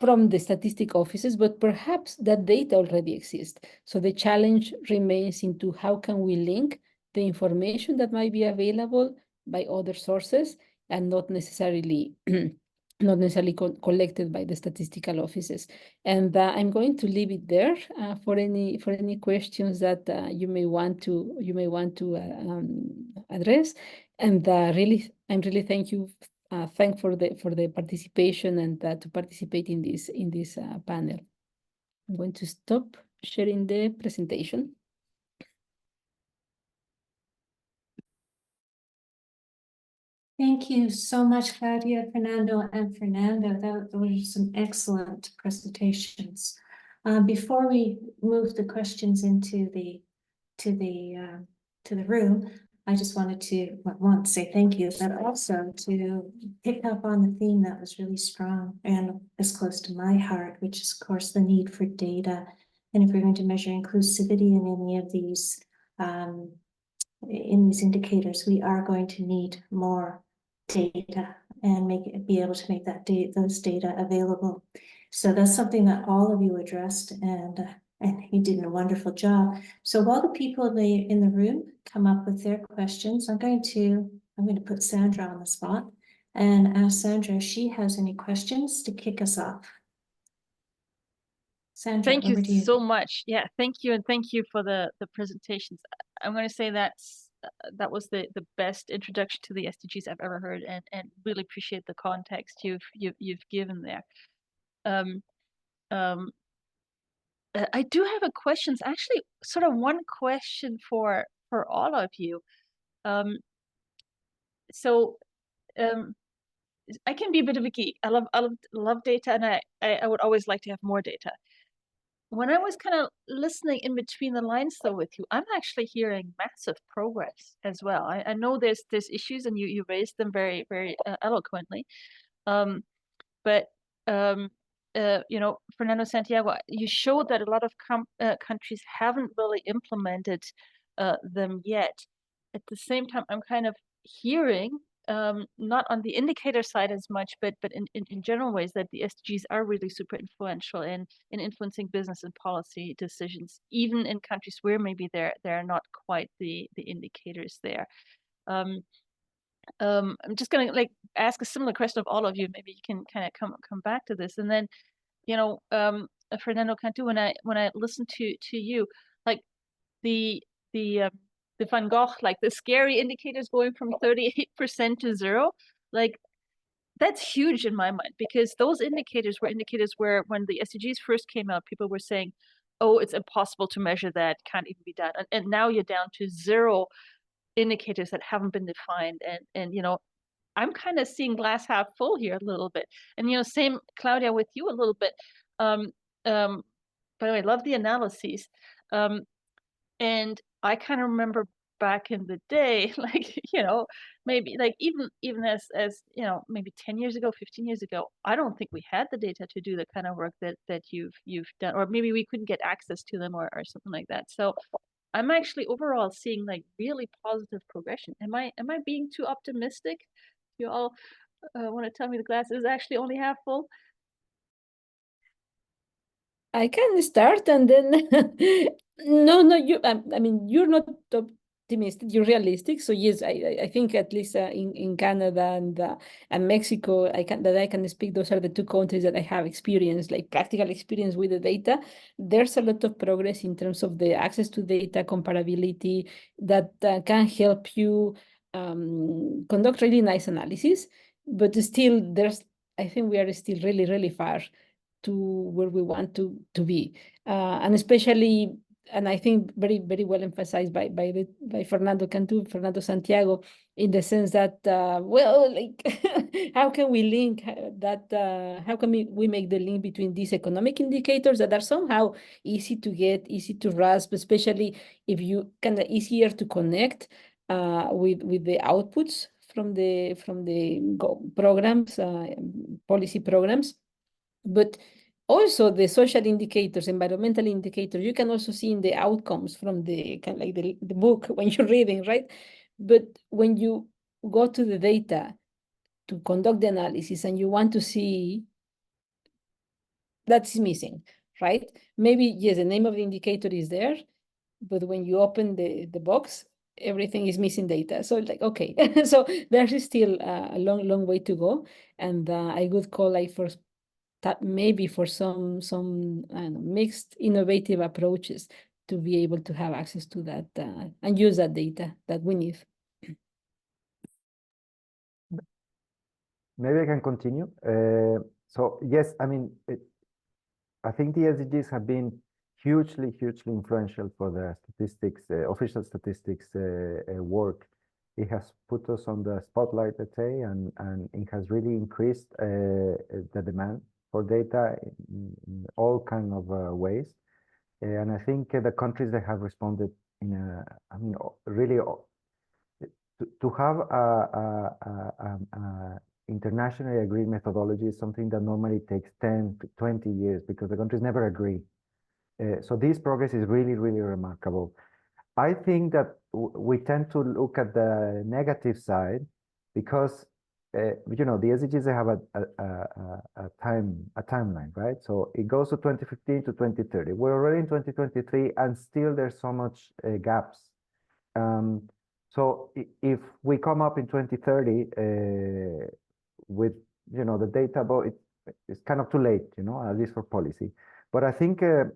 from the statistic offices, but perhaps that data already exists. So the challenge remains into how can we link the information that might be available by other sources and not necessarily collected by the statistical offices. And I'm going to leave it there for any questions that you may want to address. And I'm really thank for the participation and to participate in this panel. I'm going to stop sharing the presentation. Thank you so much, Claudia, Fernando, and Fernando. Those were some excellent presentations. Before we move the questions into to the room, I just wanted to say thank you, but also to pick up on the theme that was really strong and is close to my heart, which is, of course, the need for data. And if we're going to measure inclusivity in any of these indicators, we are going to need more data and be able to make those data available. So that's something that all of you addressed, and you did a wonderful job. So while the people in the room come up with their questions, I'm going to put Sandra on the spot and ask Sandra if she has any questions to kick us off. Sandra, thank you so much. Yeah, thank you, and thank you for the presentations. I'm going to say that was the best introduction to the SDGs I've ever heard, and really appreciate the context you've given there. I do have a questions, actually, sort of one question for all of you. I can be a bit of a geek. I love data, and I would always like to have more data. When I was kind of listening in between the lines though with you, I'm actually hearing massive progress as well. I know there's issues, and you raised them very, very eloquently. But you know, Fernando Santiago, you showed that a lot of countries haven't really implemented them yet. At the same time, I'm kind of hearing, not on the indicator side as much, but in general ways, that the SDGs are really super influential in influencing business and policy decisions, even in countries where maybe there are not quite the indicators there. I'm just gonna ask a similar question of all of you. Maybe you can kind of come back to this, and then, you know, Fernando Cantu, when I listen to you, like the Van Gogh, like the scary indicators going from 38% to 0, like that's huge in my mind, because those indicators were indicators where, when the SDGs first came out, people were saying, oh, it's impossible to measure that, can't even be done, and now you're down to 0 indicators that haven't been defined, and you know, I'm kind of seeing glass half full here a little bit. And you know, same, Claudia, with you a little bit. By the way, I love the analyses. And I kind of remember back in the day, like, you know, maybe like even as you know, maybe 10 years ago, 15 years ago, I don't think we had the data to do the kind of work that you've done, or maybe we couldn't get access to them, or something like that. So I'm actually overall seeing like really positive progression. Am I being too optimistic? You all want to tell me the glass is actually only half full? I can start, and then no, you. I mean, you're not optimistic. You're realistic. So yes, I think at least in Canada and Mexico, I can speak. Those are the two countries that I have experience, like practical experience with the data. There's a lot of progress in terms of the access to data, comparability, that can help you conduct really nice analysis. But still, there's I think we are still really, really far to where we want to be. And especially, and I think very, very well emphasized by Fernando Cantu, Fernando Santiago, in the sense that, well, like, how can we link that, how can we make the link between these economic indicators that are somehow easy to get, easy to grasp, especially if you kind of easier to connect with the outputs from the programs, policy programs, but also the social indicators, environmental indicators. You can also see in the outcomes from the kind of like the book when you're reading, right? But when you go to the data to conduct the analysis and you want to see that's missing, right? Maybe yes, the name of the indicator is there, but when you open the box, everything is missing data. So like, okay, so there's still a long way to go. And I would call like for that maybe for some mixed innovative approaches to be able to have access to that and use that data that we need. Maybe I can continue. So yes, I mean, I think the SDGs have been hugely influential for the statistics, official statistics work. It has put us on the spotlight, let's say, and it has really increased the demand for data in all kind of ways. And I think the countries that have responded in a, I mean, really to have a internationally agreed methodology is something that normally takes 10 to 20 years because the countries never agree. So this progress is really remarkable. I think that we tend to look at the negative side because you know, the SDGs, they have a timeline, right? So it goes to 2015 to 2030. We're already in 2023 and still there's so much gaps. So if we come up in 2030 with, you know, the data, but it's kind of too late, you know, at least for policy. But I think the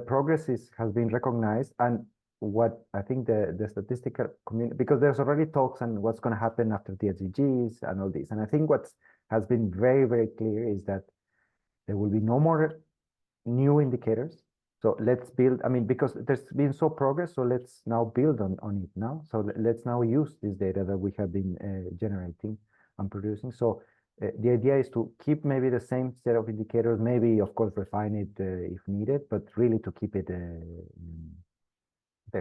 progress has been recognized, and what I think the statistical community, because there's already talks on what's going to happen after the SDGs and all this, and I think what has been very clear is that there will be no more new indicators. So let's build, I mean, because there's been so progress, so let's now build on it now. So let's now use this data that we have been generating and producing. So the idea is to keep maybe the same set of indicators, maybe of course refine it if needed, but really to keep it there.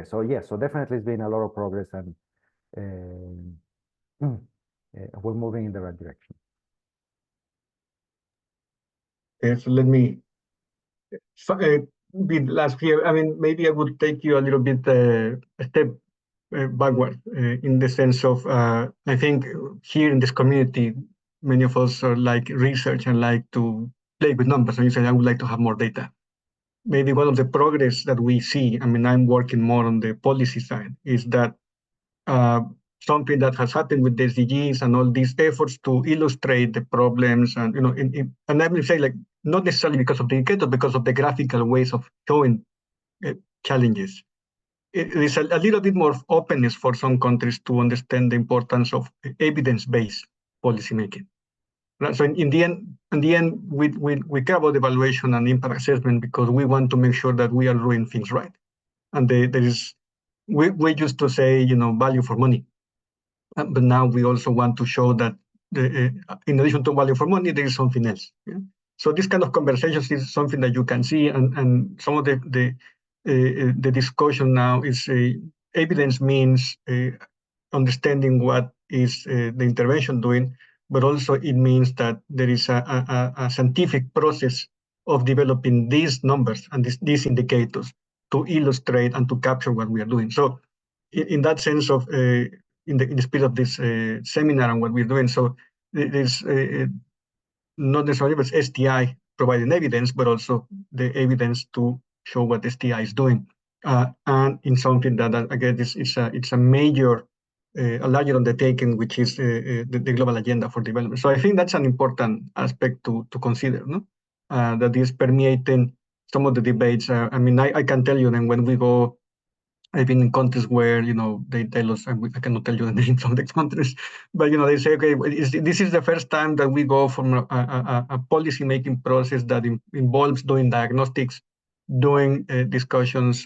So yes, so definitely it's been a lot of progress, and we're moving in the right direction. So let me be last here. I mean, maybe I would take you a little bit a step backward in the sense of I think here in this community, many of us are like research and like to play with numbers. And you said I would like to have more data. Maybe one of the progress that we see, I mean, I'm working more on the policy side, is that something that has happened with the SDGs and all these efforts to illustrate the problems, and you know, and I will say like not necessarily because of the indicator, because of the graphical ways of showing challenges. It is a little bit more openness for some countries to understand the importance of evidence-based policymaking. Right? So in the end, we care about evaluation and impact assessment because we want to make sure that we are doing things right. And we used to say, you know, value for money, but now we also want to show that in addition to value for money, there is something else. Yeah? So this kind of conversations is something that you can see, and some of the discussion now is evidence means understanding what is the intervention doing, but also it means that there is a scientific process of developing these numbers and these indicators to illustrate and to capture what we are doing. So in that sense of in the spirit of this seminar and what we're doing, so there's not necessarily but STI providing evidence, but also the evidence to show what STI is doing. And in something that again it's a major, a larger undertaking, which is the global agenda for development. So I think that's an important aspect to consider, no? That is permeating some of the debates. I mean, I can tell you then when we go I've been in countries where, you know, they tell us, I cannot tell you the names of the countries, but, you know, they say, okay, this is the first time that we go from a policy-making process that involves doing diagnostics, doing discussions,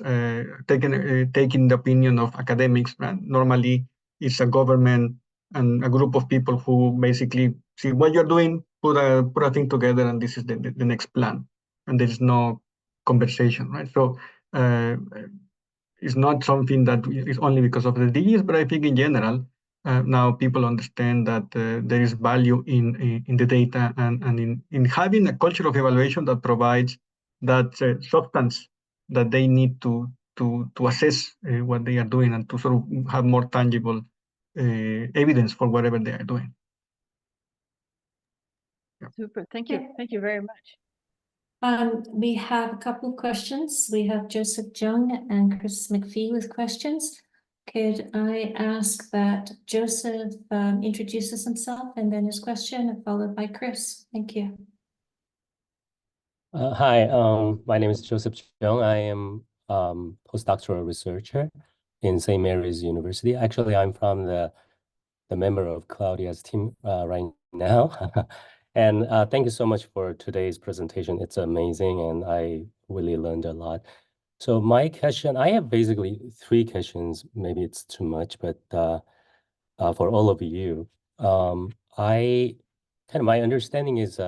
taking the opinion of academics. Right? Normally, it's a government and a group of people who basically see what you're doing, put a thing together, and this is the next plan. And there's no conversation, right? So it's not something that is only because of the SDGs, but I think in general, now people understand that there is value in the data and in having a culture of evaluation that provides that substance that they need to assess what they are doing and to sort of have more tangible evidence for whatever they are doing. Yeah. Super. Thank you. Thank you very much. We have a couple of questions. We have Joseph Jung and Chris McPhee with questions. Could I ask that Joseph introduces himself and then his question, followed by Chris? Thank you. Hi, my name is Joseph Jung. I am postdoctoral researcher in St. Mary's University. Actually, I'm from the member of Claudia's team right now. And thank you so much for today's presentation. It's amazing, and I really learned a lot. So my question, I have basically 3 questions. Maybe it's too much, but for all of you, my understanding is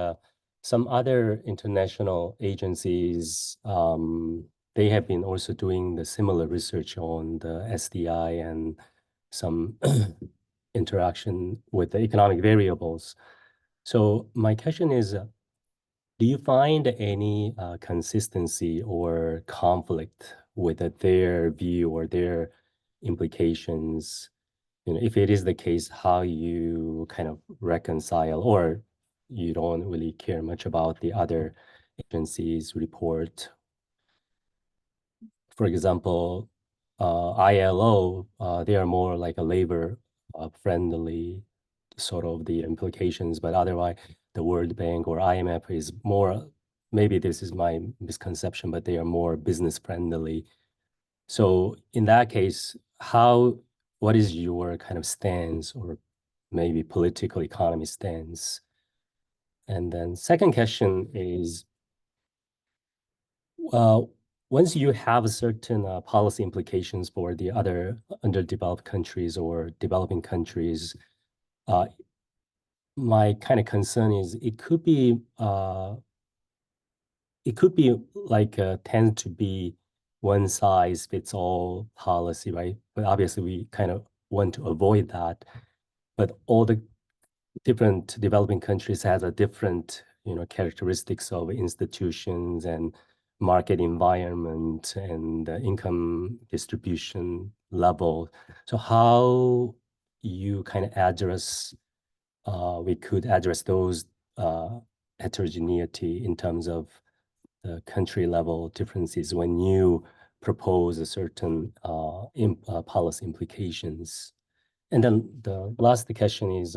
some other international agencies, they have been also doing the similar research on the SDI and some interaction with the economic variables. So my question is, do you find any consistency or conflict with their view or their implications? You know, if it is the case, how you kind of reconcile, or you don't really care much about the other agencies' report? For example, ILO, they are more like a labor friendly sort of the implications, but otherwise the World Bank or IMF is more, maybe this is my misconception, but they are more business friendly. So in that case, what is your kind of stance, or maybe political economy stance? And then second question is, once you have certain policy implications for the other underdeveloped countries or developing countries, my kind of concern is it could be like tend to be one size fits all policy, right? But obviously we kind of want to avoid that. But all the different developing countries has a different, you know, characteristics of institutions and market environment and income distribution level. So how you kind of address, we could address those heterogeneity in terms of the country level differences when you propose a certain policy implications. And then the last question is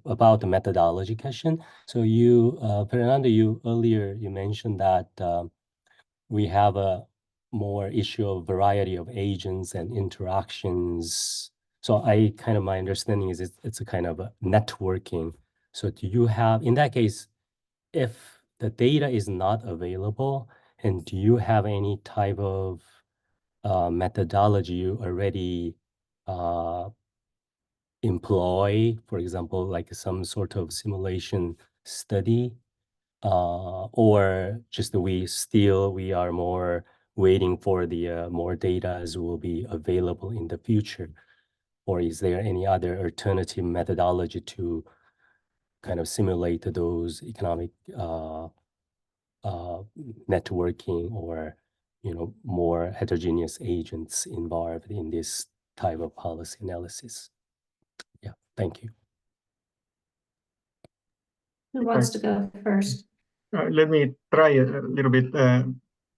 about the methodology question. So you, Fernando, earlier you mentioned that we have a more issue of variety of agents and interactions. So my understanding is it's a kind of a networking. So do you have, in that case, if the data is not available, and do you have any type of methodology you already employ, for example, like some sort of simulation study, or just we are more waiting for the more data as will be available in the future? Or is there any other alternative methodology to kind of simulate those economic networking or, you know, more heterogeneous agents involved in this type of policy analysis? Yeah, thank you. Who wants to go first? Let me try a little bit,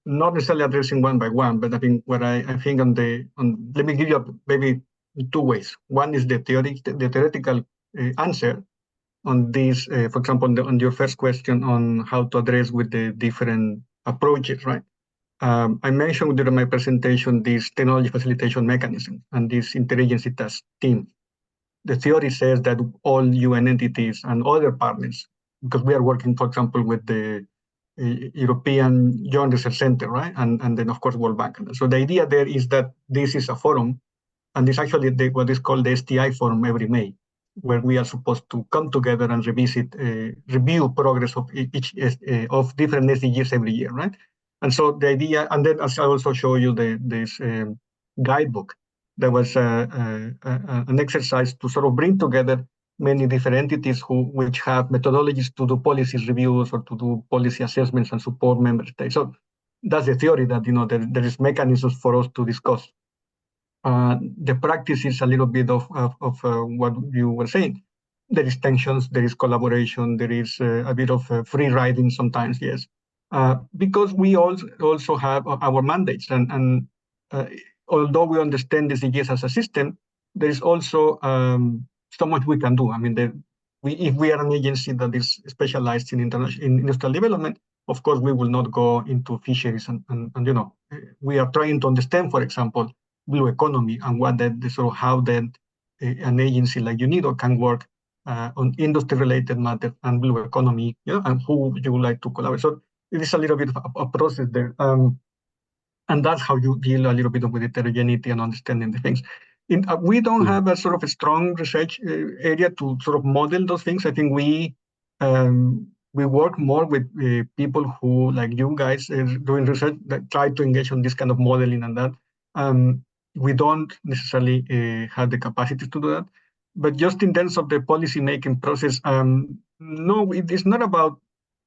not necessarily addressing one by one, but I think what I think let me give you maybe 2 ways. One is the theoretical answer on this, for example, on your first question on how to address with the different approaches, right? I mentioned during my presentation this technology facilitation mechanism and this interagency task team. The theory says that all UN entities and other partners, because we are working, for example, with the European Joint Research Center, right? And then, of course, World Bank. So the idea there is that this is a forum, and it's actually what is called the STI forum every May, where we are supposed to come together and revisit, review progress of each of different SDGs every year, right? And so the idea, and then as I also show you this guidebook, there was an exercise to sort of bring together many different entities which have methodologies to do policy reviews or to do policy assessments and support member states. So that's the theory that there is mechanisms for us to discuss. The practice is a little bit of what you were saying. There is tensions, there is collaboration, there is a bit of free riding sometimes, yes. Because we also have our mandates, and although we understand the SDGs as a system, there is also so much we can do. I mean, if we are an agency that is specialized in industrial development, of course, we will not go into fisheries, and we are trying to understand, for example, blue economy and what how then an agency like UNIDO can work on industry-related matters and blue economy, and who you would like to collaborate. So it is a little bit of a process there. And that's how you deal a little bit with heterogeneity and understanding the things. We don't have a sort of a strong research area to sort of model those things. I think we work more with people who, like you guys, doing research that try to engage on this kind of modeling and that. We don't necessarily have the capacity to do that. But just in terms of the policy-making process, no, it is not about,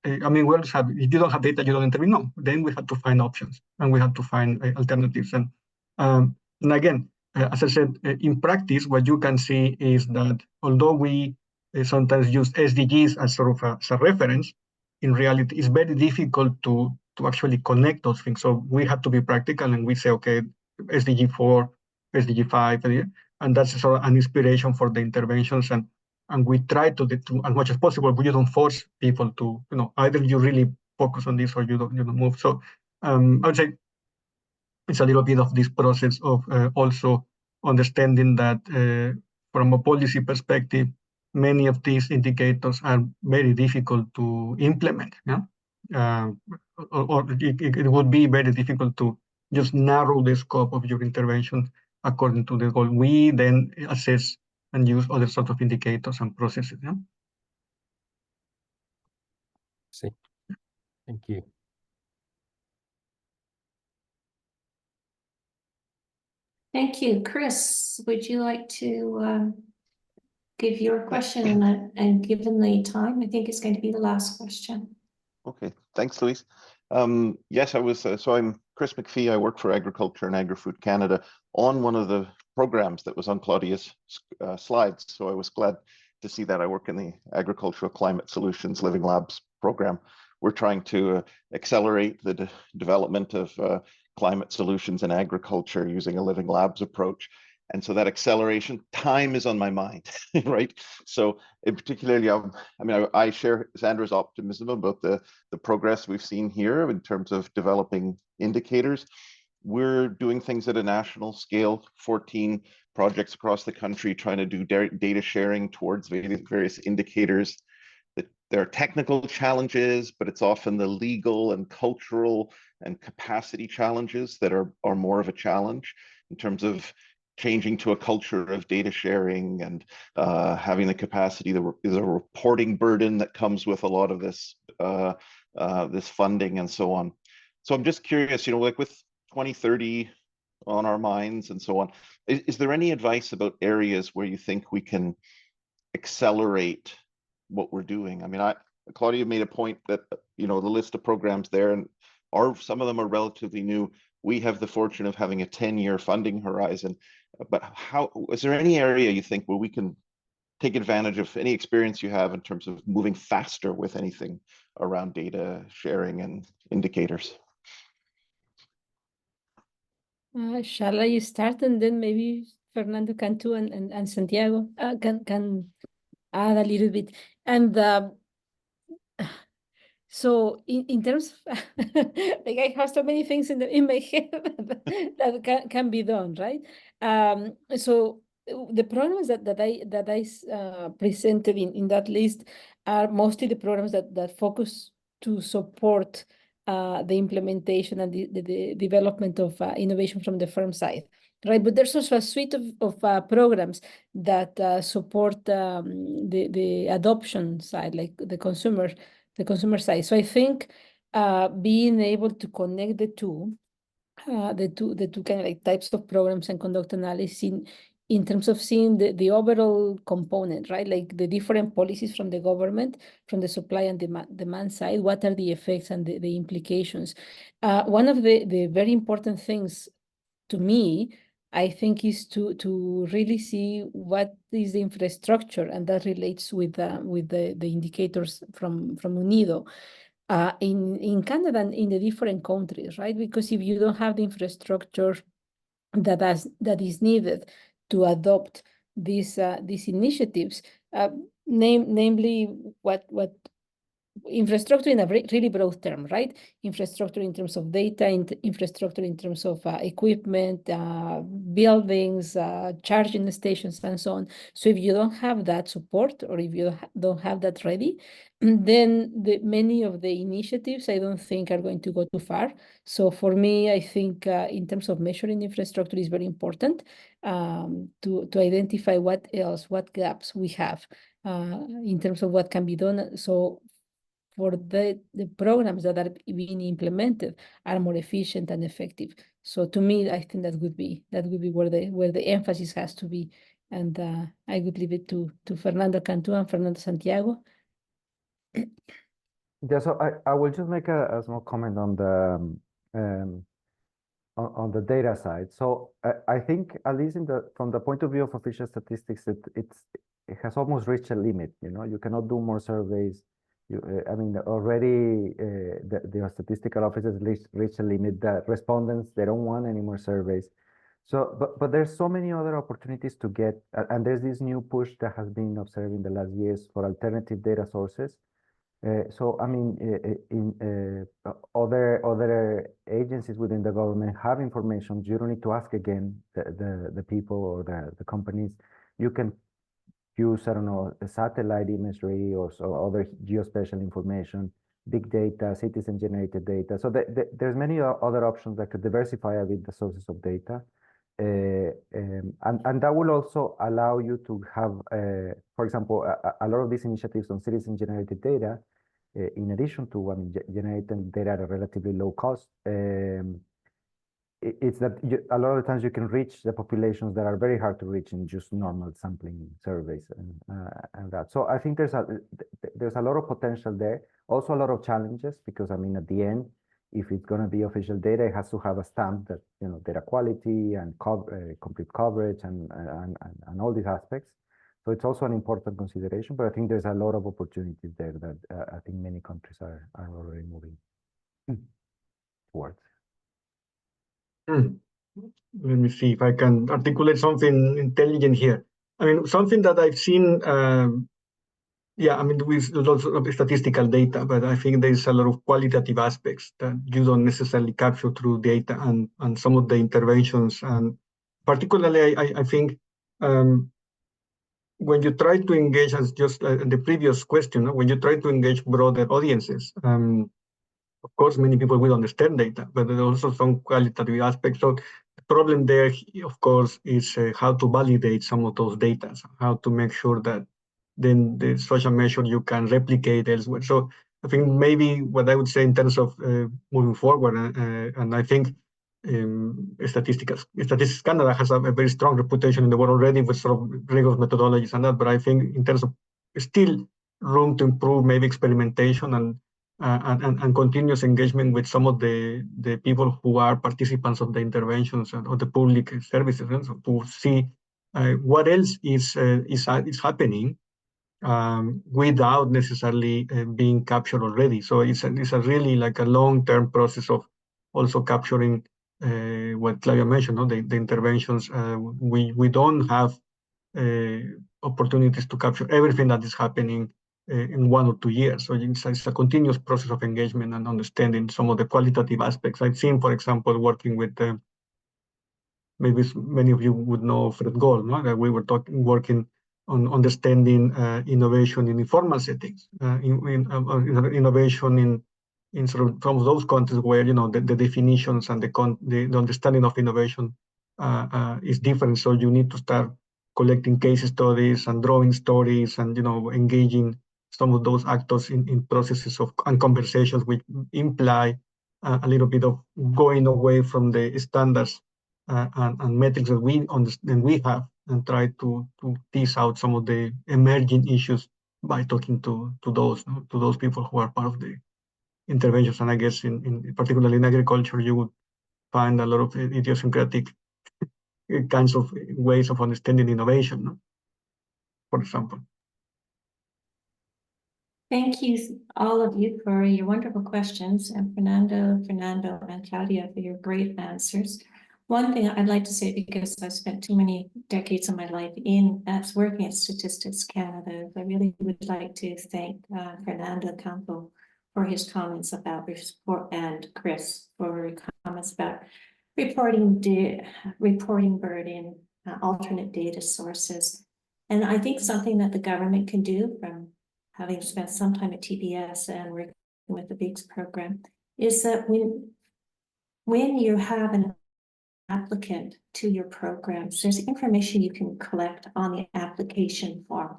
I mean, we also have, if you don't have data, you don't intervene. No, then we have to find options and we have to find alternatives. And again, as I said, in practice, what you can see is that although we sometimes use SDGs as sort of as a reference, in reality, it's very difficult to actually connect those things. So we have to be practical and we say, okay, SDG 4, SDG 5, and that's sort of an inspiration for the interventions. And we try to as much as possible, but you don't force people to, either you really focus on this or you don't move. So I would say it's a little bit of this process of also understanding that from a policy perspective, many of these indicators are very difficult to implement. Or it would be very difficult to just narrow the scope of your intervention according to the goal. We then assess and use other sorts of indicators and processes. See. Thank you. Thank you. Chris, would you like to give your question? And given the time, I think it's going to be the last question. Okay, thanks, Louise. Yes, I was, so I'm Chris McPhee. I work for Agriculture and Agri-Food Canada on one of the programs that was on Claudia's slides. So I was glad to see that. I work in the Agricultural Climate Solutions Living Labs program. We're trying to accelerate the development of climate solutions in agriculture using a Living Labs approach. And so that acceleration time is on my mind, right? So in particularly, I share Sandra's optimism about the progress we've seen here in terms of developing indicators. We're doing things at a national scale, 14 projects across the country trying to do data sharing towards various indicators. There are technical challenges, but it's often the legal and cultural and capacity challenges that are more of a challenge in terms of changing to a culture of data sharing and having the capacity. There is a reporting burden that comes with a lot of this this funding and so on. So I'm just curious, like with 2030 on our minds and so on, is there any advice about areas where you think we can accelerate what we're doing? I mean, Claudia made a point that, the list of programs there, and some of them are relatively new. We have the fortune of having a 10-year funding horizon, but is there any area you think where we can take advantage of any experience you have in terms of moving faster with anything around data sharing and indicators? Shall I start, and then maybe Fernando Cantu and Santiago can add a little bit. And So in terms of, like I have so many things in my head that can be done, right? So the programs that I presented in that list are mostly the programs that focus to support the implementation and the development of innovation from the firm side, right? But there's also a suite of programs that support the adoption side, like the consumer side. So I think being able to connect the two kind of like types of programs and conduct analysis in terms of seeing the overall component, right? Like the different policies from the government, from the supply and demand side, what are the effects and the implications? One of the very important things to me, I think, is to really see what is the infrastructure, and that relates with the indicators from UNIDO. In Canada and in the different countries, right? Because if you don't have the infrastructure that is needed to adopt these initiatives, namely what infrastructure in a really broad term, right? Infrastructure in terms of data, infrastructure in terms of equipment, buildings, charging stations, and so on. So if you don't have that support, or if you don't have that ready, then many of the initiatives I don't think are going to go too far. So for me, I think in terms of measuring infrastructure is very important to identify what gaps we have in terms of what can be done. So for the programs that are being implemented are more efficient and effective. So to me, I think that would be where the emphasis has to be. And I would leave it to Fernando Cantu and Fernando Santiago. Yeah, so I will just make a small comment on the data side. So I think, at least from the point of view of official statistics, it has almost reached a limit. You cannot do more surveys. I mean, already the statistical offices reach a limit. The respondents, they don't want any more surveys. So, but there's so many other opportunities to get, and there's this new push that has been observed in the last years for alternative data sources. So, I mean, other agencies within the government have information. You don't need to ask again the people or the companies. You can use, I don't know, satellite imagery or so other geospatial information, big data, citizen-generated data. So there's many other options that could diversify a bit the sources of data. And that will also allow you to have, for example, a lot of these initiatives on citizen-generated data, in addition to generating data at a relatively low cost, it's that a lot of the times you can reach the populations that are very hard to reach in just normal sampling surveys and that. So I think there's a lot of potential there. Also a lot of challenges, because I mean, at the end, if it's going to be official data, it has to have a stamp that, data quality and complete coverage and all these aspects. So it's also an important consideration, but I think there's a lot of opportunities there that I think many countries are already moving towards. Let me see if I can articulate something intelligent here. I mean, something that I've seen, yeah, I mean, with lots of statistical data, but I think there's a lot of qualitative aspects that you don't necessarily capture through data and some of the interventions. And particularly, I think when you try to engage, as just in the previous question, when you try to engage broader audiences, of course, many people will understand data, but there are also some qualitative aspects. So the problem there, of course, is how to validate some of those data, how to make sure that then the social measure you can replicate elsewhere. So I think maybe what I would say in terms of moving forward, and I think Statistics Canada has a very strong reputation in the world already with sort of rigorous methodologies and that, but I think in terms of still room to improve, maybe experimentation and continuous engagement with some of the people who are participants of the interventions or the public services, and so to see what else is happening without necessarily being captured already. So it's a really like a long-term process of also capturing what Claudia mentioned, no? the interventions. We don't have opportunities to capture everything that is happening in 1 or 2 years. So it's a continuous process of engagement and understanding some of the qualitative aspects. I've seen, for example, working with maybe many of you would know Fred Gold, no? That we were working on understanding innovation in informal settings, innovation in sort of some of those contexts where the definitions and the understanding of innovation is different. So you need to start collecting case studies and drawing stories and engaging some of those actors in processes and conversations which imply a little bit of going away from the standards and metrics that we understand we have, and try to tease out some of the emerging issues by talking to those people who are part of the interventions. And I guess particularly in agriculture, you would find a lot of idiosyncratic kinds of ways of understanding innovation, no? For example. Thank you, all of you, for your wonderful questions, and Fernando, and Claudia for your great answers. One thing I'd like to say, because I've spent too many decades of my life working at Statistics Canada, I really would like to thank Fernando Cantu for his comments about and Chris for comments about reporting burden, alternate data sources. And I think something that the government can do, from having spent some time at TBS and working with the BIGS program, is that when you have an applicant to your programs, there's information you can collect on the application form.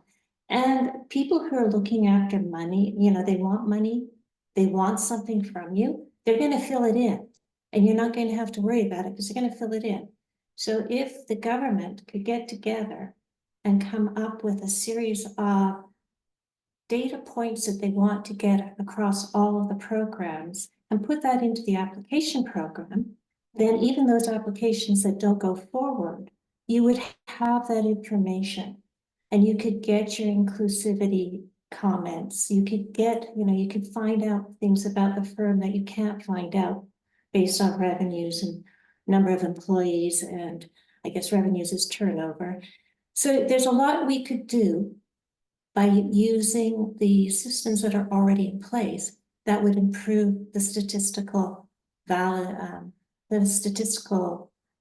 And people who are looking after money, they want money, they want something from you, they're going to fill it in. And you're not going to have to worry about it because they're going to fill it in. So if the government could get together and come up with a series of data points that they want to get across all of the programs and put that into the application program, then even those applications that don't go forward, you would have that information and you could get your inclusivity comments. You could get, you could find out things about the firm that you can't find out based on revenues and number of employees, and I guess revenues is turnover. So there's a lot we could do by using the systems that are already in place that would improve the statistical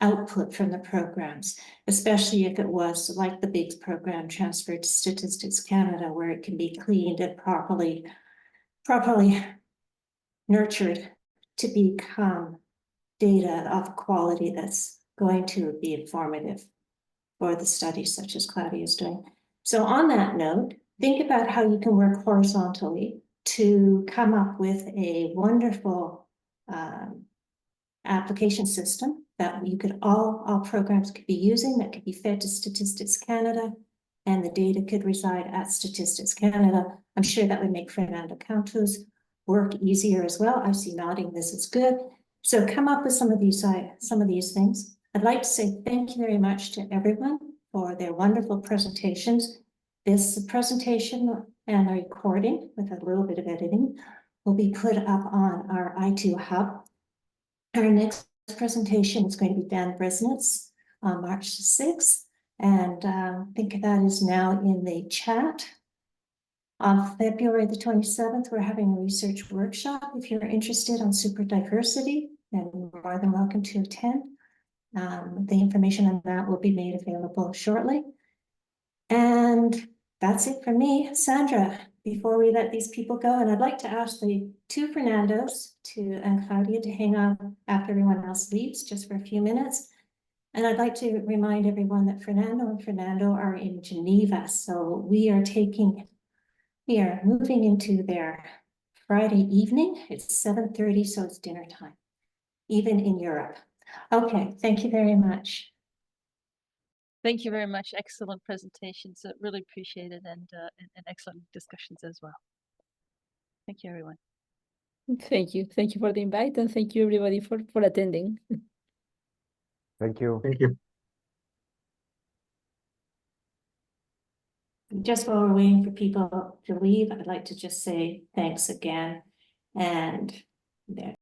output from the programs, especially if it was like the BIGS program transferred to Statistics Canada, where it can be cleaned and properly nurtured to become data of quality that's going to be informative for the studies such as Claudia is doing. So on that note, think about how you can work horizontally to come up with a wonderful application system that you could all programs could be using, that could be fed to Statistics Canada, and the data could reside at Statistics Canada. I'm sure that would make Fernando Cantu's work easier as well. I see nodding, this is good. So come up with some of these things. I'd like to say thank you very much to everyone for their wonderful presentations. This presentation and a recording with a little bit of editing will be put up on our I2 Hub. Our next presentation is going to be Dan Bresnitz on March 6th, and I think that is now in the chat. On February the 27th, we're having a research workshop. If you're interested on super diversity, then you're more than welcome to attend. The information on that will be made available shortly. And that's it for me. Sandra, before we let these people go, and I'd like to ask the two Fernandos and Claudia to hang on after everyone else leaves, just for a few minutes. And I'd like to remind everyone that Fernando and Fernando are in Geneva. So we are moving into their Friday evening. It's 7:30, so it's dinner time, even in Europe. Okay, thank you very much. Thank you very much. Excellent presentations. Really appreciate it, and excellent discussions as well. Thank you, everyone. Thank you. Thank you for the invite, and thank you everybody for attending. Thank you. Thank you. Just while we're waiting for people to leave, I'd like to just say thanks again. And there.